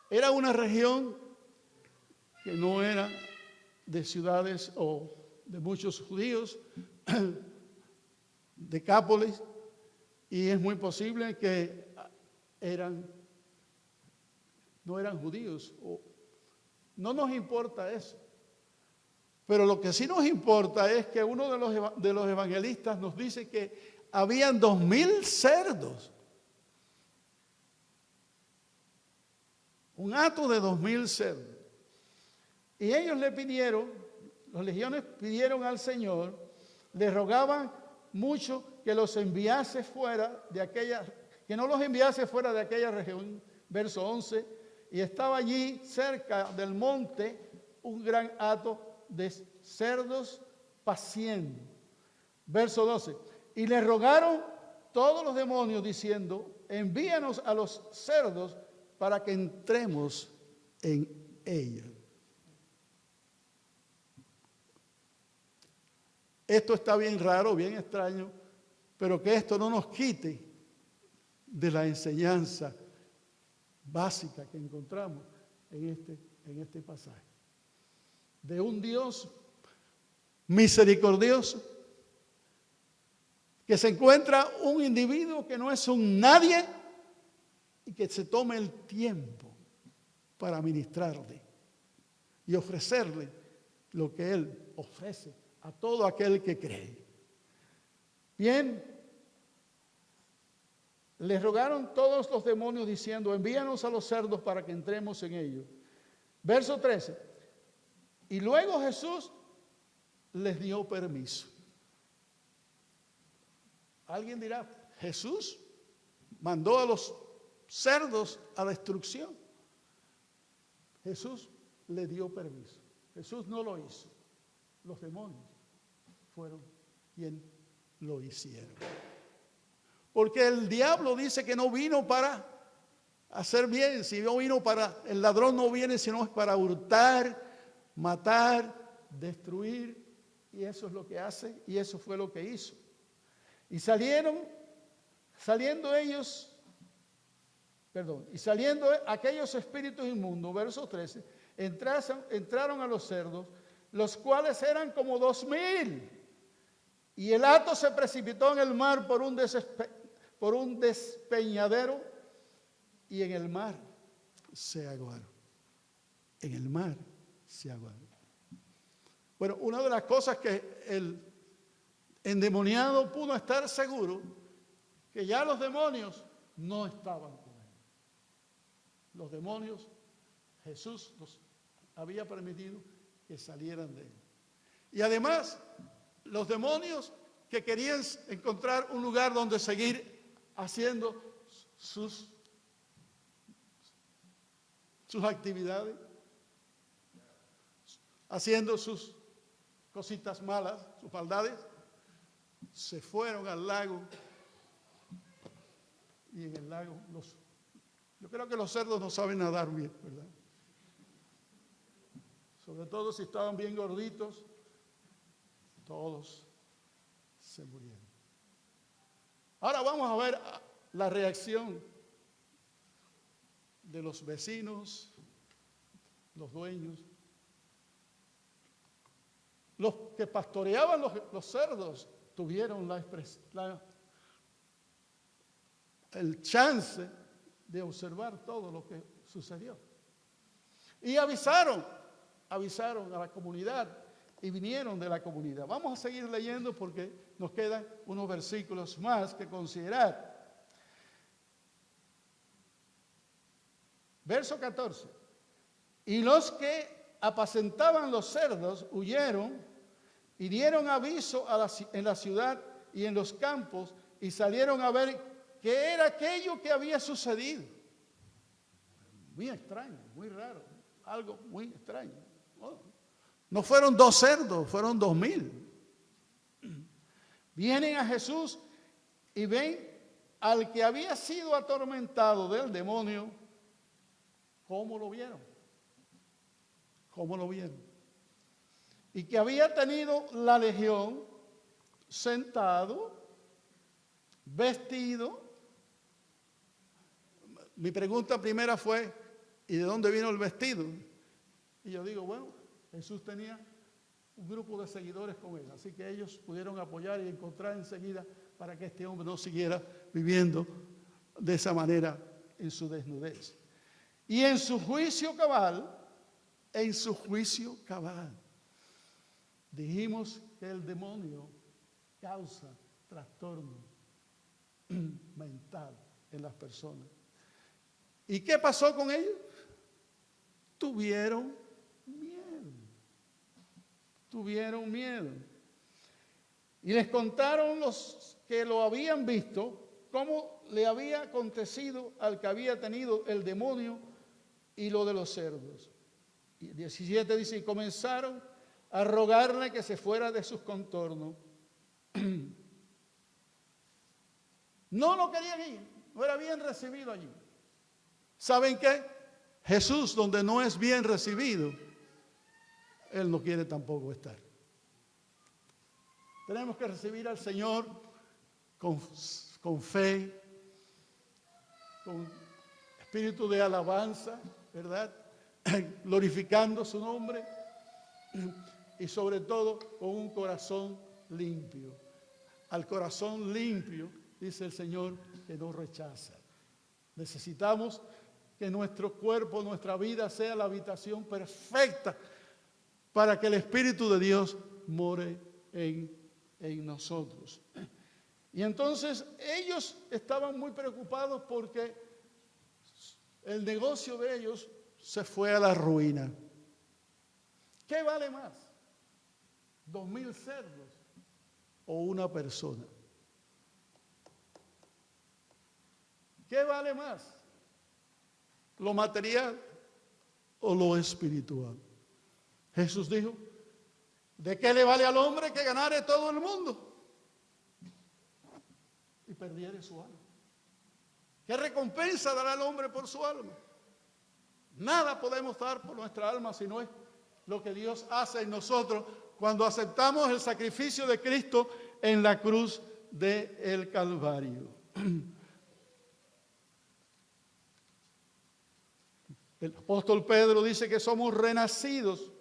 Era una región que no era de ciudades o de muchos judíos, Decápolis, y es muy posible que no eran judíos. No nos importa eso. Pero lo que sí nos importa es que uno de los evangelistas nos dice que habían 2,000 cerdos. Un hato de 2,000 cerdos. Y ellos le pidieron, las legiones pidieron al Señor, le rogaban mucho que los enviase fuera de aquella, que no los enviase fuera de aquella región. Verso 11, y estaba allí cerca del monte un gran hato de cerdos paciendo. Verso 12. Y le rogaron todos los demonios diciendo, envíanos a los cerdos para que entremos en ellos. Esto está bien raro, bien extraño, pero que esto no nos quite de la enseñanza básica que encontramos en este pasaje. De un Dios misericordioso, que se encuentra un individuo que no es un nadie y que se tome el tiempo para ministrarle y ofrecerle lo que Él ofrece a todo aquel que cree. Bien, les rogaron todos los demonios diciendo, envíanos a los cerdos para que entremos en ellos. Verso 13. Y luego Jesús les dio permiso. Alguien dirá, Jesús mandó a los cerdos a destrucción. Jesús le dio permiso. Jesús no lo hizo. Los demonios fueron quienes lo hicieron. Porque el diablo dice que no vino para hacer bien. Si no vino para, el ladrón no viene sino es para hurtar, matar, destruir. Y eso es lo que hace y eso fue lo que hizo. Y saliendo aquellos espíritus inmundos, verso 13, entraron a los cerdos, los cuales eran como 2,000. Y el hato se precipitó en el mar por un despeñadero y en el mar se aguaron. En el mar se aguaron. Bueno, una de las cosas que el endemoniado pudo estar seguro, que ya los demonios no estaban con él. Los demonios, Jesús los había permitido que salieran de él. Y además, los demonios que querían encontrar un lugar donde seguir haciendo sus actividades, haciendo sus cositas malas, sus maldades, se fueron al lago y en el lago yo creo que los cerdos no saben nadar bien, ¿verdad? Sobre todo si estaban bien gorditos, todos se murieron. Ahora vamos a ver la reacción de los vecinos, los dueños, los que pastoreaban los cerdos tuvieron el chance de observar todo lo que sucedió. Y avisaron a la comunidad y vinieron de la comunidad. Vamos a seguir leyendo porque nos quedan unos versículos más que considerar. Verso 14. Y los que apacentaban los cerdos huyeron y dieron aviso en la ciudad y en los campos y salieron a ver qué era aquello que había sucedido. Muy extraño, muy raro, algo muy extraño. No fueron 2 cerdos, fueron 2,000. Vienen a Jesús y ven al que había sido atormentado del demonio. ¿Cómo lo vieron? ¿Cómo lo vieron? Y que había tenido la legión sentado, vestido. Mi pregunta primera fue, ¿y de dónde vino el vestido? Y yo digo, bueno, Jesús tenía un grupo de seguidores con él, así que ellos pudieron apoyar y encontrar enseguida para que este hombre no siguiera viviendo de esa manera en su desnudez. Y en su juicio cabal, dijimos que el demonio causa trastorno mental en las personas. ¿Y qué pasó con ellos? Tuvieron miedo. Y les contaron los que lo habían visto cómo le había acontecido al que había tenido el demonio y lo de los cerdos. Y 17 dice, y comenzaron a rogarle que se fuera de sus contornos. No lo querían ir, no era bien recibido allí. ¿Saben qué? Jesús, donde no es bien recibido, Él no quiere tampoco estar. Tenemos que recibir al Señor con fe, con espíritu de alabanza, ¿verdad? Glorificando su nombre y sobre todo con un corazón limpio. Al corazón limpio, dice el Señor, que no rechaza. Necesitamos que nuestro cuerpo, nuestra vida sea la habitación perfecta para que el Espíritu de Dios more en nosotros. Y entonces ellos estaban muy preocupados porque el negocio de ellos se fue a la ruina. ¿Qué vale más? 2,000 cerdos o una persona. ¿Qué vale más? ¿Lo material o lo espiritual? Jesús dijo, ¿de qué le vale al hombre que ganare todo el mundo y perdiere su alma? ¿Qué recompensa dará el hombre por su alma? Nada podemos dar por nuestra alma si no es lo que Dios hace en nosotros cuando aceptamos el sacrificio de Cristo en la cruz del Calvario. El apóstol Pedro dice que somos renacidos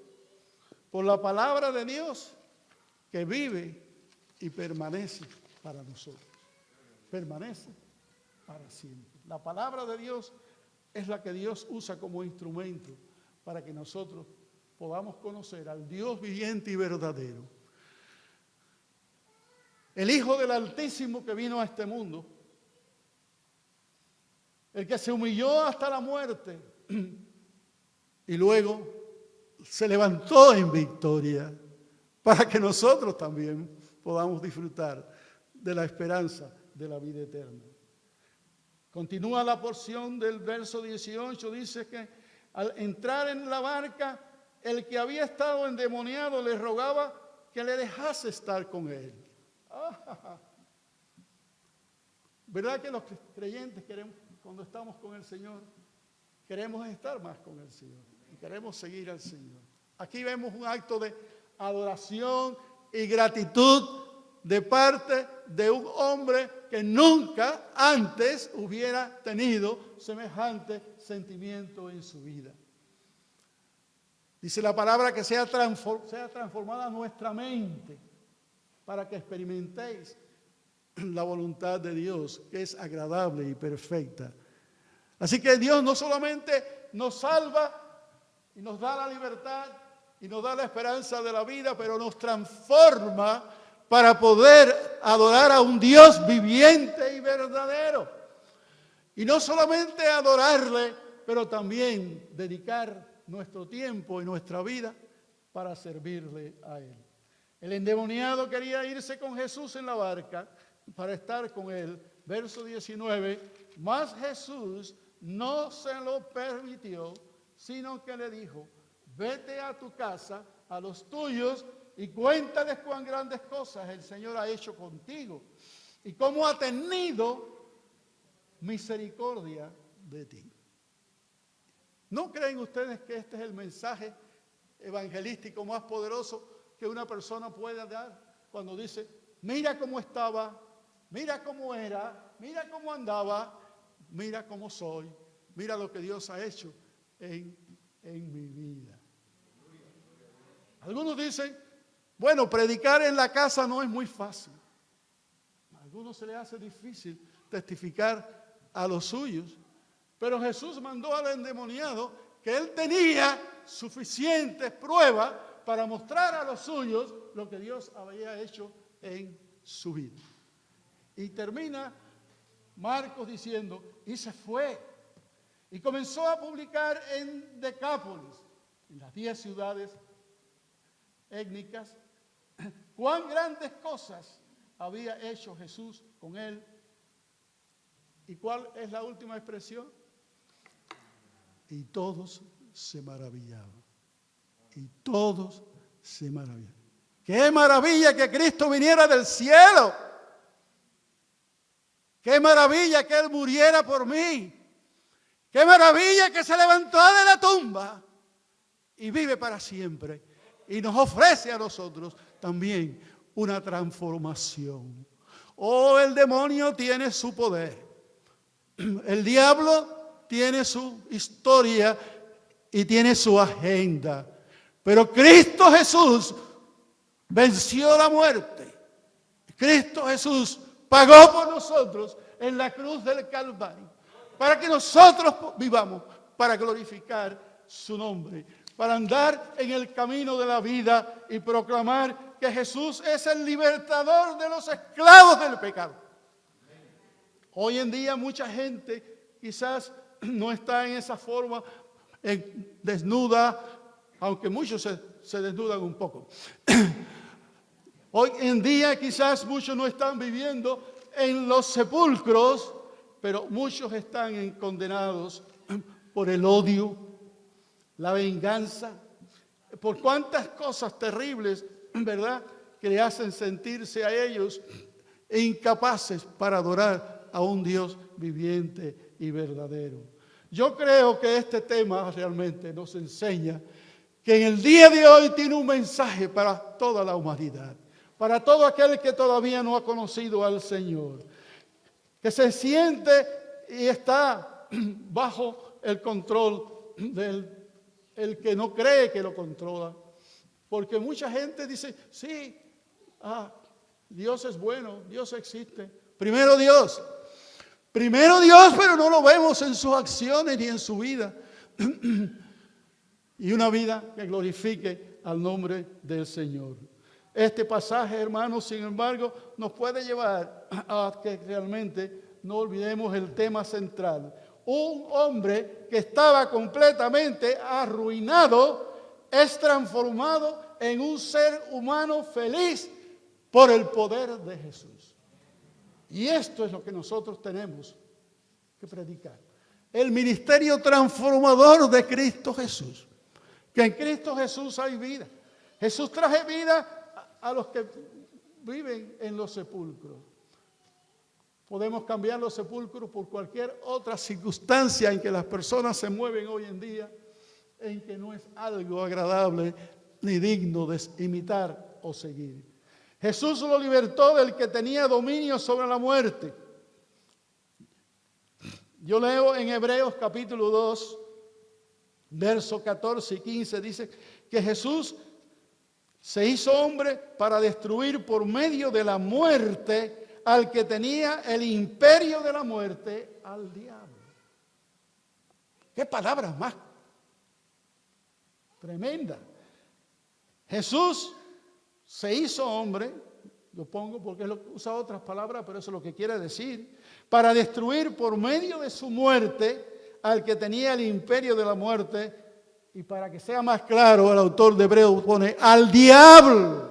por la palabra de Dios que vive y permanece para nosotros. Permanece para siempre. La palabra de Dios es la que Dios usa como instrumento para que nosotros podamos conocer al Dios viviente y verdadero. El Hijo del Altísimo que vino a este mundo, el que se humilló hasta la muerte y luego se levantó en victoria para que nosotros también podamos disfrutar de la esperanza de la vida eterna. Continúa la porción del verso 18, dice que al entrar en la barca, el que había estado endemoniado le rogaba que le dejase estar con él. ¿Verdad que los creyentes queremos, cuando estamos con el Señor, queremos estar más con el Señor y queremos seguir al Señor? Aquí vemos un acto de adoración y gratitud de parte de un hombre que nunca antes hubiera tenido semejante sentimiento en su vida. Dice la palabra que sea transformada nuestra mente para que experimentéis la voluntad de Dios, que es agradable y perfecta. Así que Dios no solamente nos salva y nos da la libertad y nos da la esperanza de la vida, pero nos transforma para poder adorar a un Dios viviente y verdadero. Y no solamente adorarle, pero también dedicar nuestro tiempo y nuestra vida para servirle a Él. El endemoniado quería irse con Jesús en la barca para estar con Él. Verso 19, mas Jesús no se lo permitió, sino que le dijo, vete a tu casa, a los tuyos, y cuéntales cuán grandes cosas el Señor ha hecho contigo y cómo ha tenido misericordia de ti. ¿No creen ustedes que este es el mensaje evangelístico más poderoso que una persona pueda dar cuando dice, mira cómo estaba, mira cómo era, mira cómo andaba, mira cómo soy, mira lo que Dios ha hecho en mi vida? Algunos dicen, bueno, predicar en la casa no es muy fácil. A algunos se les hace difícil testificar a los suyos, pero Jesús mandó al endemoniado que él tenía suficientes pruebas para mostrar a los suyos lo que Dios había hecho en su vida. Y termina Marcos diciendo, y se fue, y comenzó a publicar en Decápolis, en las 10 ciudades étnicas, cuán grandes cosas había hecho Jesús con él. ¿Y cuál es la última expresión? Y todos se maravillaban. Y todos se maravillaban. Qué maravilla que Cristo viniera del cielo. Qué maravilla que Él muriera por mí. Qué maravilla que se levantó de la tumba y vive para siempre. Y nos ofrece a nosotros también una transformación. Oh, el demonio tiene su poder. El diablo tiene su historia y tiene su agenda. Pero Cristo Jesús venció la muerte. Cristo Jesús pagó por nosotros en la cruz del Calvario, para que nosotros vivamos, para glorificar su nombre, para andar en el camino de la vida y proclamar que Jesús es el libertador de los esclavos del pecado. Hoy en día mucha gente quizás no está en esa forma desnuda, aunque muchos se desnudan un poco. Hoy en día quizás muchos no están viviendo en los sepulcros, pero muchos están condenados por el odio, la venganza, por cuántas cosas terribles, ¿verdad?, que le hacen sentirse a ellos incapaces para adorar a un Dios viviente y verdadero. Yo creo que este tema realmente nos enseña que en el día de hoy tiene un mensaje para toda la humanidad, para todo aquel que todavía no ha conocido al Señor, que se siente y está bajo el control del el que no cree que lo controla. Porque mucha gente dice, sí, Dios es bueno, Dios existe. Primero Dios, pero no lo vemos en sus acciones ni en su vida. Y una vida que glorifique al nombre del Señor. Este pasaje, hermanos, sin embargo, nos puede llevar a que realmente no olvidemos el tema central. Un hombre que estaba completamente arruinado es transformado en un ser humano feliz por el poder de Jesús. Y esto es lo que nosotros tenemos que predicar. El ministerio transformador de Cristo Jesús. Que en Cristo Jesús hay vida. Jesús trae vida a los que viven en los sepulcros. Podemos cambiar los sepulcros por cualquier otra circunstancia en que las personas se mueven hoy en día, en que no es algo agradable ni digno de imitar o seguir. Jesús lo libertó del que tenía dominio sobre la muerte. Yo leo en Hebreos capítulo 2, versos 14 y 15, dice que Jesús se hizo hombre para destruir por medio de la muerte al que tenía el imperio de la muerte, al diablo. Qué palabras más tremenda. Jesús se hizo hombre, lo pongo porque usa otras palabras, pero eso es lo que quiere decir, para destruir por medio de su muerte al que tenía el imperio de la muerte, y para que sea más claro, el autor de Hebreos pone al diablo,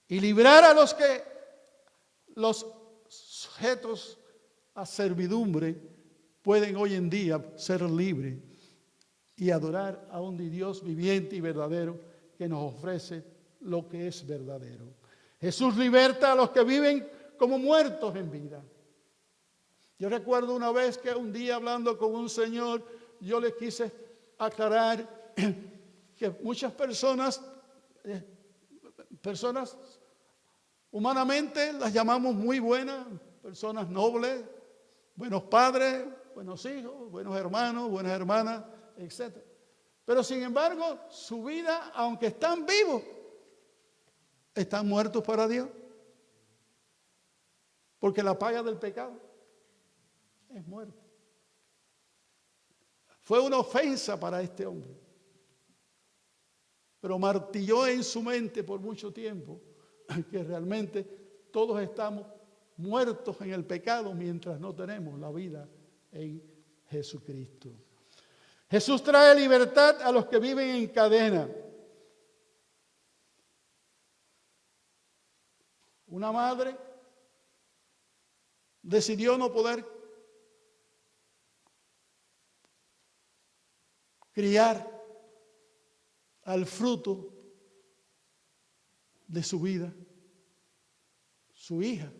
y librar a los sujetos a servidumbre pueden hoy en día ser libres y adorar a un Dios viviente y verdadero que nos ofrece lo que es verdadero. Jesús liberta a los que viven como muertos en vida. Yo recuerdo una vez que un día hablando con un señor, yo le quise aclarar que muchas personas humanamente las llamamos muy buenas, personas nobles, buenos padres, buenos hijos, buenos hermanos, buenas hermanas, etc. Pero sin embargo, su vida, aunque están vivos, están muertos para Dios. Porque la paga del pecado es muerte. Fue una ofensa para este hombre. Pero martilló en su mente por mucho tiempo que realmente todos estamos muertos en el pecado mientras no tenemos la vida en Jesucristo. Jesús trae libertad a los que viven en cadena. Una madre decidió no poder criar al fruto de su vida, su hija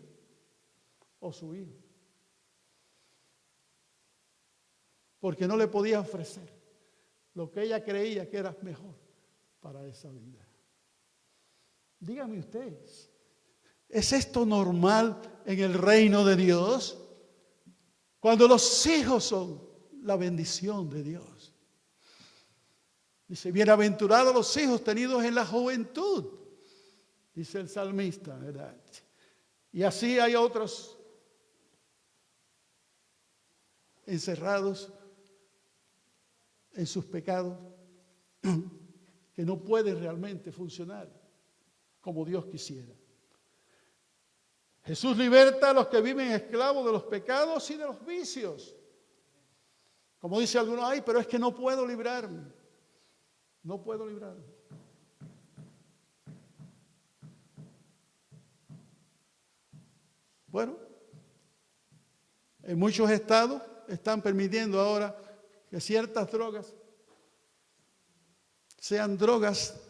o su hijo, porque no le podía ofrecer lo que ella creía que era mejor para esa vida. Díganme ustedes, ¿es esto normal en el reino de Dios? Cuando los hijos son la bendición de Dios. Dice, bienaventurados los hijos tenidos en la juventud, dice el salmista, ¿verdad? Y así hay otros encerrados en sus pecados que no pueden realmente funcionar como Dios quisiera. Jesús liberta a los que viven esclavos de los pecados y de los vicios. Como dice algunos, ay, pero es que no puedo librarme. No puedo librarme. Bueno, en muchos estados están permitiendo ahora que ciertas drogas sean drogas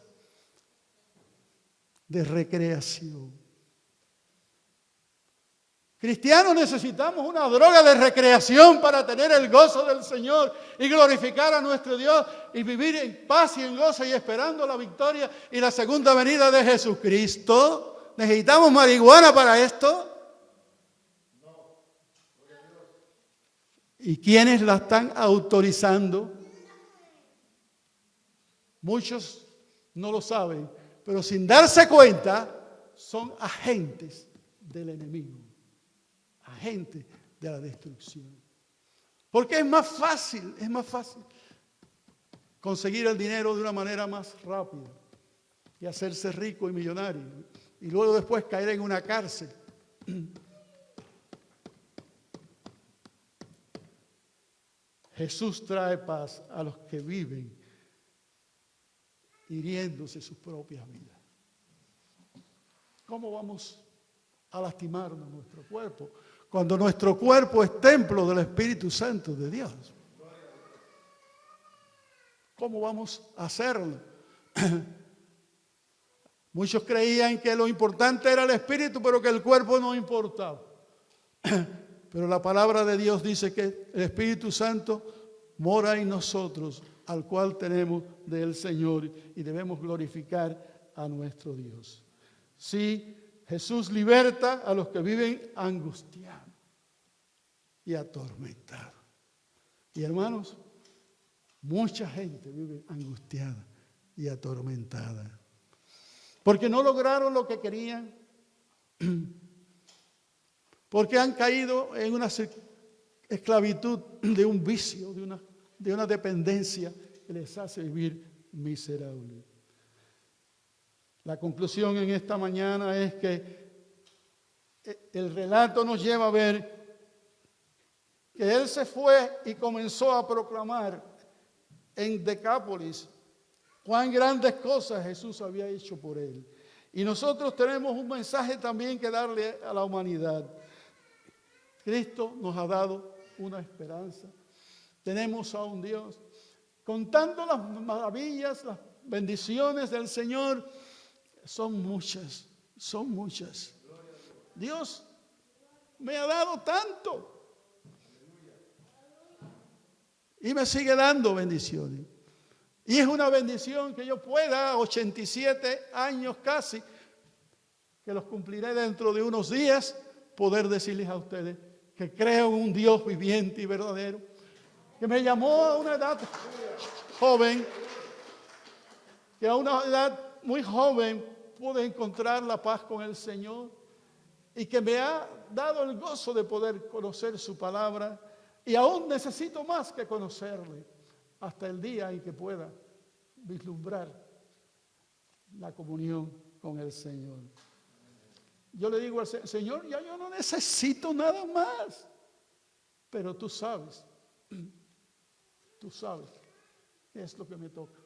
de recreación. Cristianos necesitamos una droga de recreación para tener el gozo del Señor y glorificar a nuestro Dios y vivir en paz y en gozo y esperando la victoria y la segunda venida de Jesucristo. ¿Necesitamos marihuana para esto? ¿Y quiénes la están autorizando? Muchos no lo saben, pero sin darse cuenta son agentes del enemigo. Agente de la destrucción. Porque es más fácil conseguir el dinero de una manera más rápida y hacerse rico y millonario y luego después caer en una cárcel. Jesús trae paz a los que viven hiriéndose sus propias vidas. ¿Cómo vamos a lastimarnos nuestro cuerpo cuando nuestro cuerpo es templo del Espíritu Santo de Dios? ¿Cómo vamos a hacerlo? Muchos creían que lo importante era el Espíritu, pero que el cuerpo no importaba. Pero la palabra de Dios dice que el Espíritu Santo mora en nosotros, al cual tenemos del Señor y debemos glorificar a nuestro Dios. Sí, Jesús liberta a los que viven angustiados y atormentados. Y hermanos, mucha gente vive angustiada y atormentada. Porque no lograron lo que querían. Porque han caído en una esclavitud de un vicio, de una dependencia que les hace vivir miserable. La conclusión en esta mañana es que el relato nos lleva a ver que él se fue y comenzó a proclamar en Decápolis cuán grandes cosas Jesús había hecho por él. Y nosotros tenemos un mensaje también que darle a la humanidad. Cristo nos ha dado una esperanza. Tenemos a un Dios contando las maravillas, las bendiciones del Señor. Son muchas, son muchas. Dios me ha dado tanto. Y me sigue dando bendiciones. Y es una bendición que yo pueda, 87 años casi, que los cumpliré dentro de unos días, poder decirles a ustedes que creo en un Dios viviente y verdadero, que me llamó a una edad joven, que a una edad muy joven pude encontrar la paz con el Señor y que me ha dado el gozo de poder conocer su palabra y aún necesito más que conocerle hasta el día en que pueda vislumbrar la comunión con el Señor. Yo le digo al Señor, ya yo no necesito nada más, pero tú sabes qué es lo que me toca.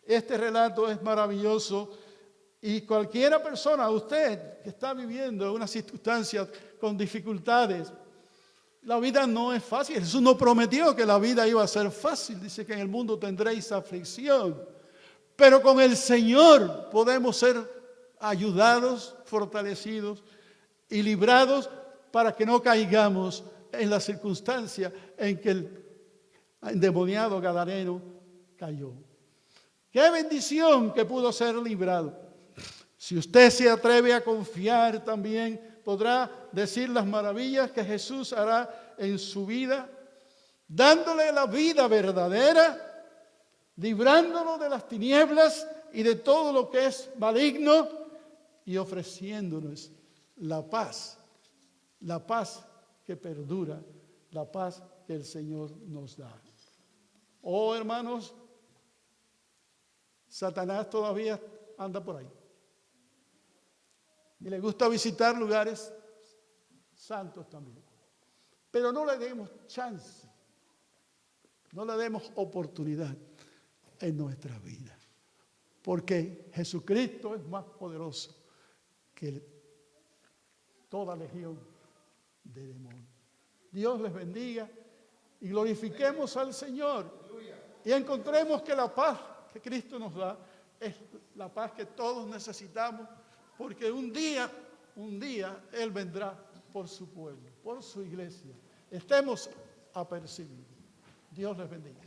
Este relato es maravilloso y cualquiera persona, usted que está viviendo una circunstancia con dificultades, la vida no es fácil. Jesús no prometió que la vida iba a ser fácil. Dice que en el mundo tendréis aflicción, Pero con el Señor podemos ser ayudados, fortalecidos y librados para que no caigamos en la circunstancia en que el endemoniado gadareno cayó. ¡Qué bendición que pudo ser librado! Si usted se atreve a confiar también, podrá decir las maravillas que Jesús hará en su vida, dándole la vida verdadera, librándolo de las tinieblas y de todo lo que es maligno y ofreciéndonos la paz que perdura, la paz que el Señor nos da. Oh, hermanos, Satanás todavía anda por ahí y le gusta visitar lugares santos también. Pero no le demos chance, no le demos oportunidad en nuestra vida, porque Jesucristo es más poderoso que toda legión de demonios. Dios les bendiga y glorifiquemos al Señor y encontremos que la paz que Cristo nos da es la paz que todos necesitamos, porque un día Él vendrá por su pueblo, por su iglesia. Estemos apercibidos. Dios les bendiga.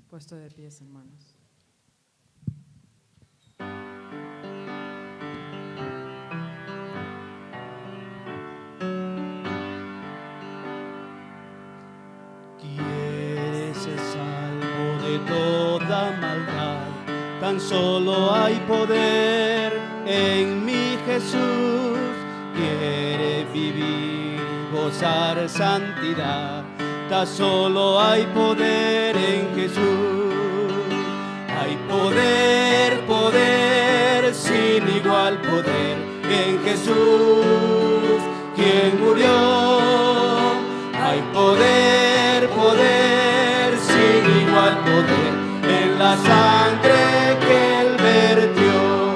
Puesto de pies, hermanos. Quieres ser salvo de toda maldad, tan solo hay poder en mi Jesús. Quiere vivir, gozar santidad, tan solo hay poder en Jesús. Hay poder, poder, sin igual poder en Jesús, quien murió. Hay poder, poder, sin igual poder en la sangre que Él vertió.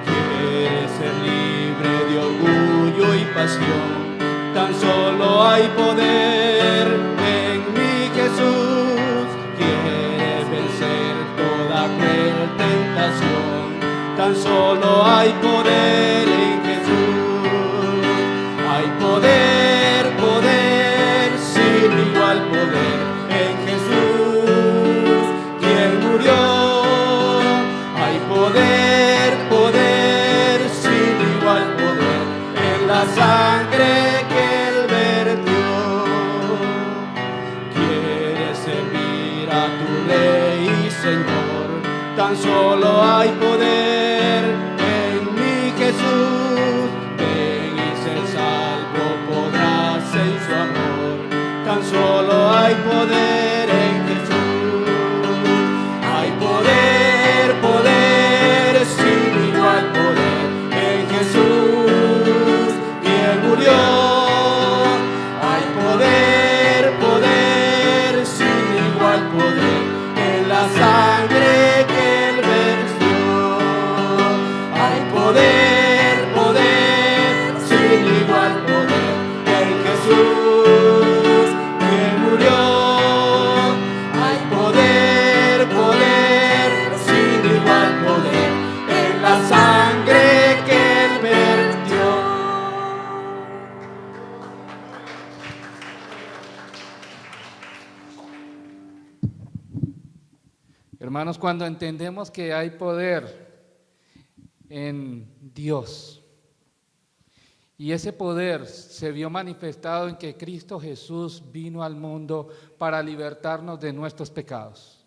Quiere ser libre de orgullo y pasión, tan solo hay poder en mi Jesús. Quiere vencer toda cruel tentación, tan solo hay poder en Jesús. Hay poder, poder, sin igual poder en Jesús, quien murió. Hay poder, poder, sin igual poder en la sangre que Él vertió. Quieres servir a tu Rey y Señor, tan solo hay poder en mi Jesús. Ven y ser salvo podrás en su amor, tan solo hay poder en Jesús. Hay poder, poder, sin igual poder en Jesús, quien murió. Hay poder, poder, sin igual poder en la sangre que Él vertió. Hay poder, poder, sin igual poder en Jesús, quien murió. Hay poder, poder, sin igual poder en la sangre que Él vertió. Hermanos, cuando entendemos que hay poder en Dios y ese poder se vio manifestado en que Cristo Jesús vino al mundo para libertarnos de nuestros pecados,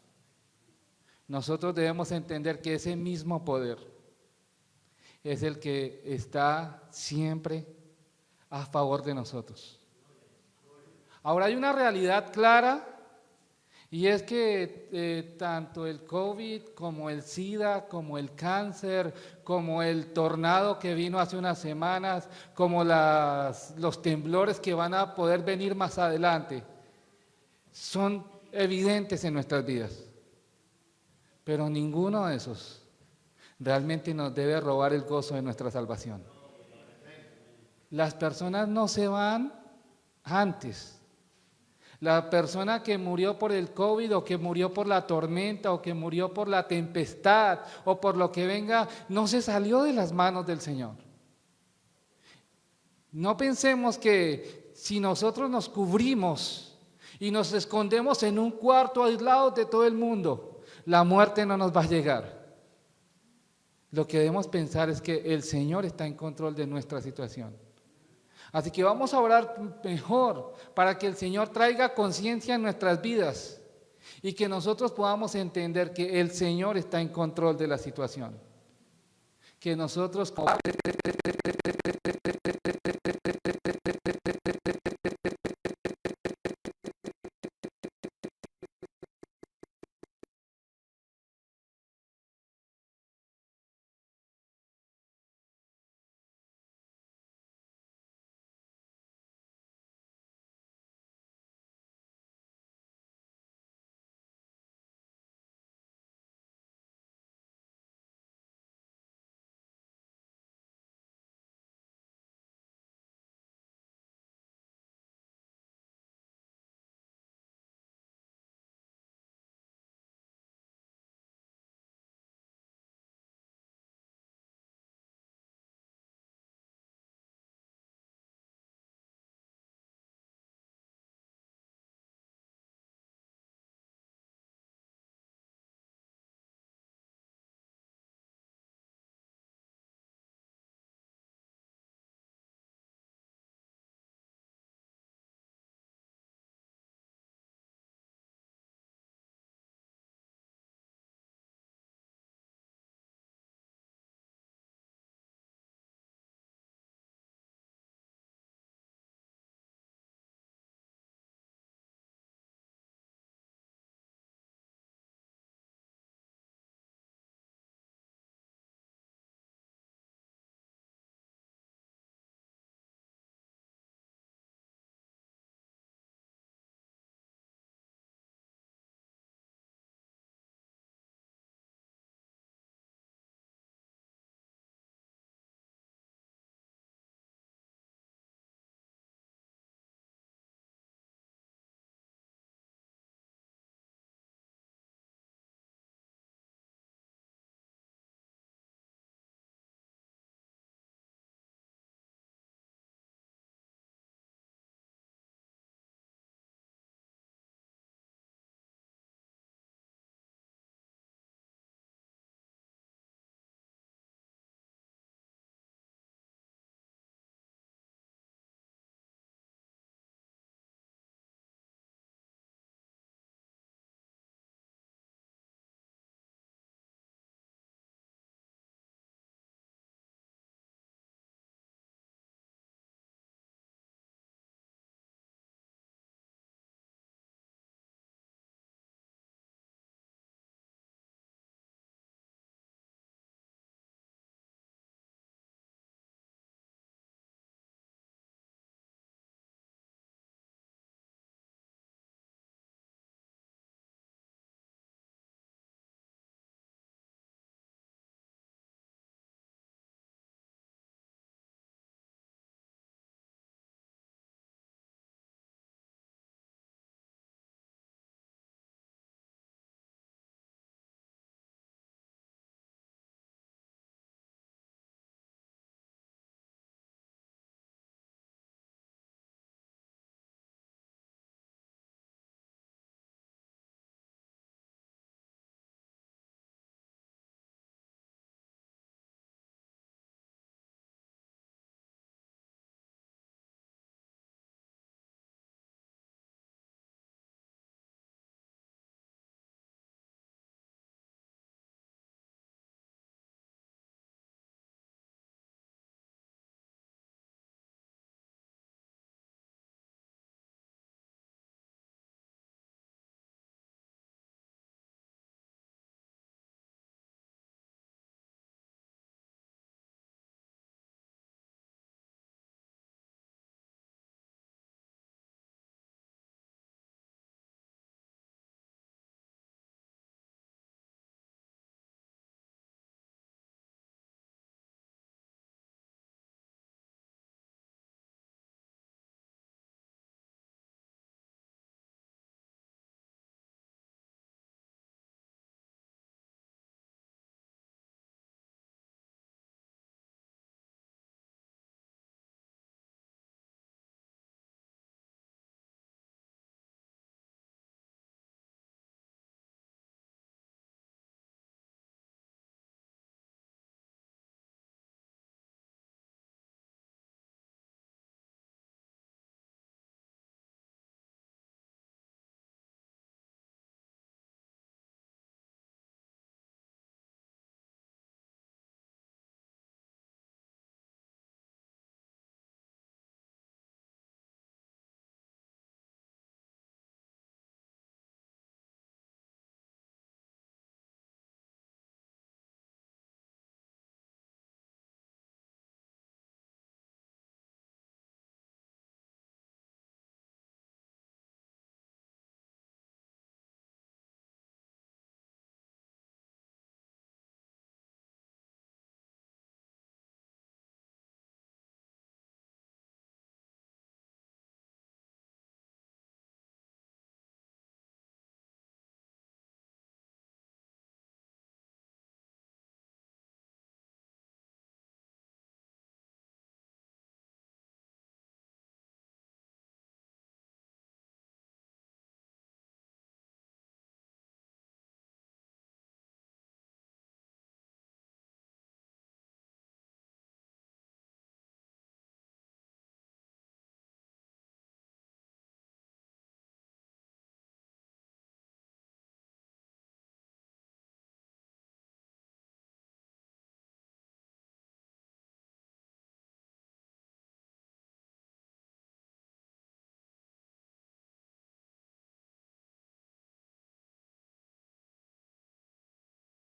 nosotros debemos entender que ese mismo poder es el que está siempre a favor de nosotros. Ahora hay una realidad clara, y es que tanto el COVID como el SIDA, como el cáncer, como el tornado que vino hace unas semanas, como los temblores que van a poder venir más adelante, son evidentes en nuestras vidas. Pero ninguno de esos realmente nos debe robar el gozo de nuestra salvación. Las personas no se van antes. La persona que murió por el COVID o que murió por la tormenta o que murió por la tempestad o por lo que venga, no se salió de las manos del Señor. No pensemos que si nosotros nos cubrimos y nos escondemos en un cuarto aislado de todo el mundo, la muerte no nos va a llegar. Lo que debemos pensar es que el Señor está en control de nuestra situación. Así que vamos a orar mejor para que el Señor traiga conciencia en nuestras vidas y que nosotros podamos entender que el Señor está en control de la situación. Que nosotros como